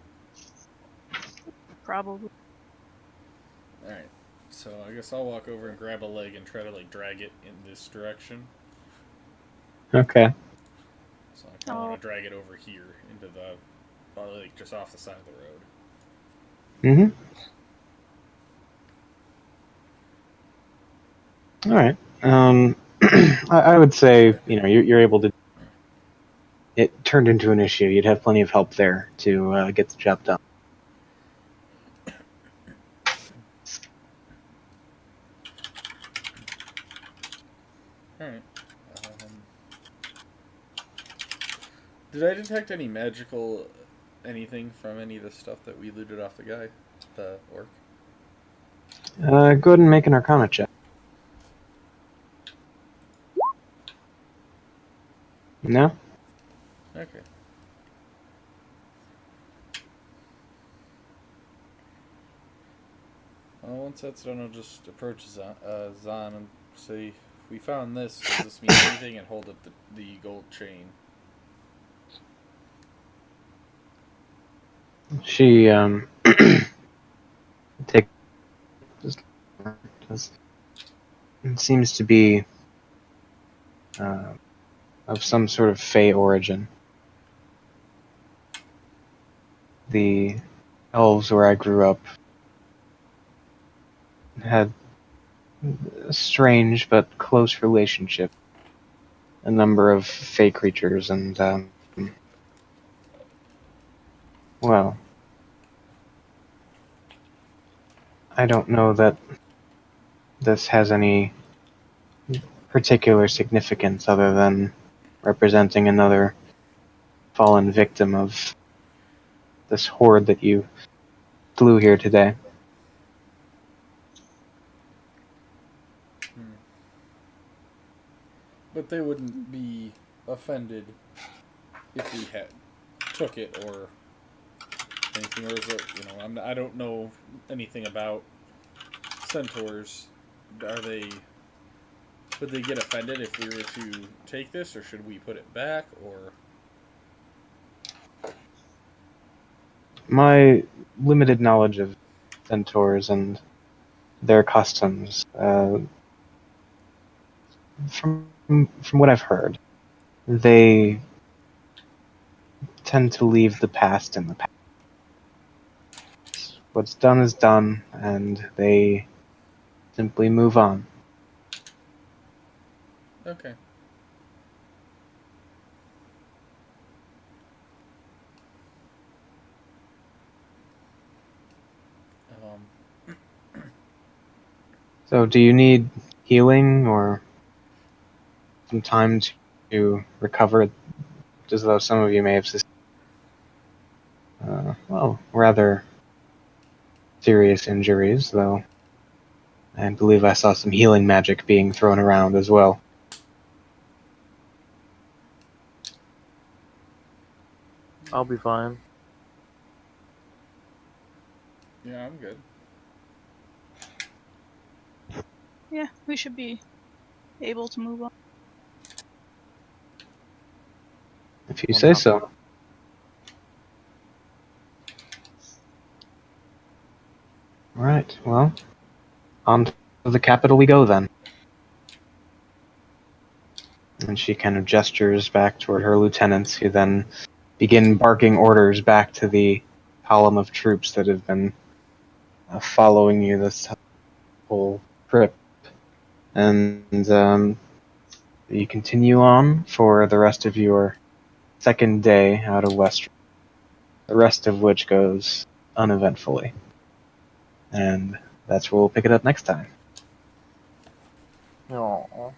Probably. Alright. So I guess I'll walk over and grab a leg and try to drag it in this direction. Okay. So I kind of want to drag it over here into the, just off the side of the road. Mm-hmm. All right. I would say, you're able to. It turned into an issue. You'd have plenty of help there to get the job done. Alright. Did I detect any magical anything from any of the stuff that we looted off the guy? The orc? Go ahead and make an Arcana check. No? Okay. Well, once that's done, I'll just approach Zahn and say, we found this, does this mean anything? And hold up the gold chain. She take. It seems to be of some sort of Fey origin. The elves where I grew up had a strange but close relationship. A number of Fey creatures, and well, I don't know that this has any particular significance other than representing another fallen victim of this horde that you slew here today. But they wouldn't be offended if we had took it or anything, or is it? I don't know anything about centaurs. Are they? Would they get offended if we were to take this, or should we put it back, or? My limited knowledge of centaurs and their customs, from what I've heard, they tend to leave the past in the past. What's done is done, and they simply move on. Okay. So, do you need healing or some time to recover? As though some of you may have rather serious injuries, though I believe I saw some healing magic being thrown around as well. I'll be fine. Yeah, I'm good. Yeah, we should be able to move on. If you say so. Alright, well, on to the capital we go then. And she kind of gestures back toward her lieutenants, who then begin barking orders back to the column of troops that have been following you this whole trip. And you continue on for the rest of your second day out of Westeros, the rest of which goes uneventfully. And that's where we'll pick it up next time. Aww.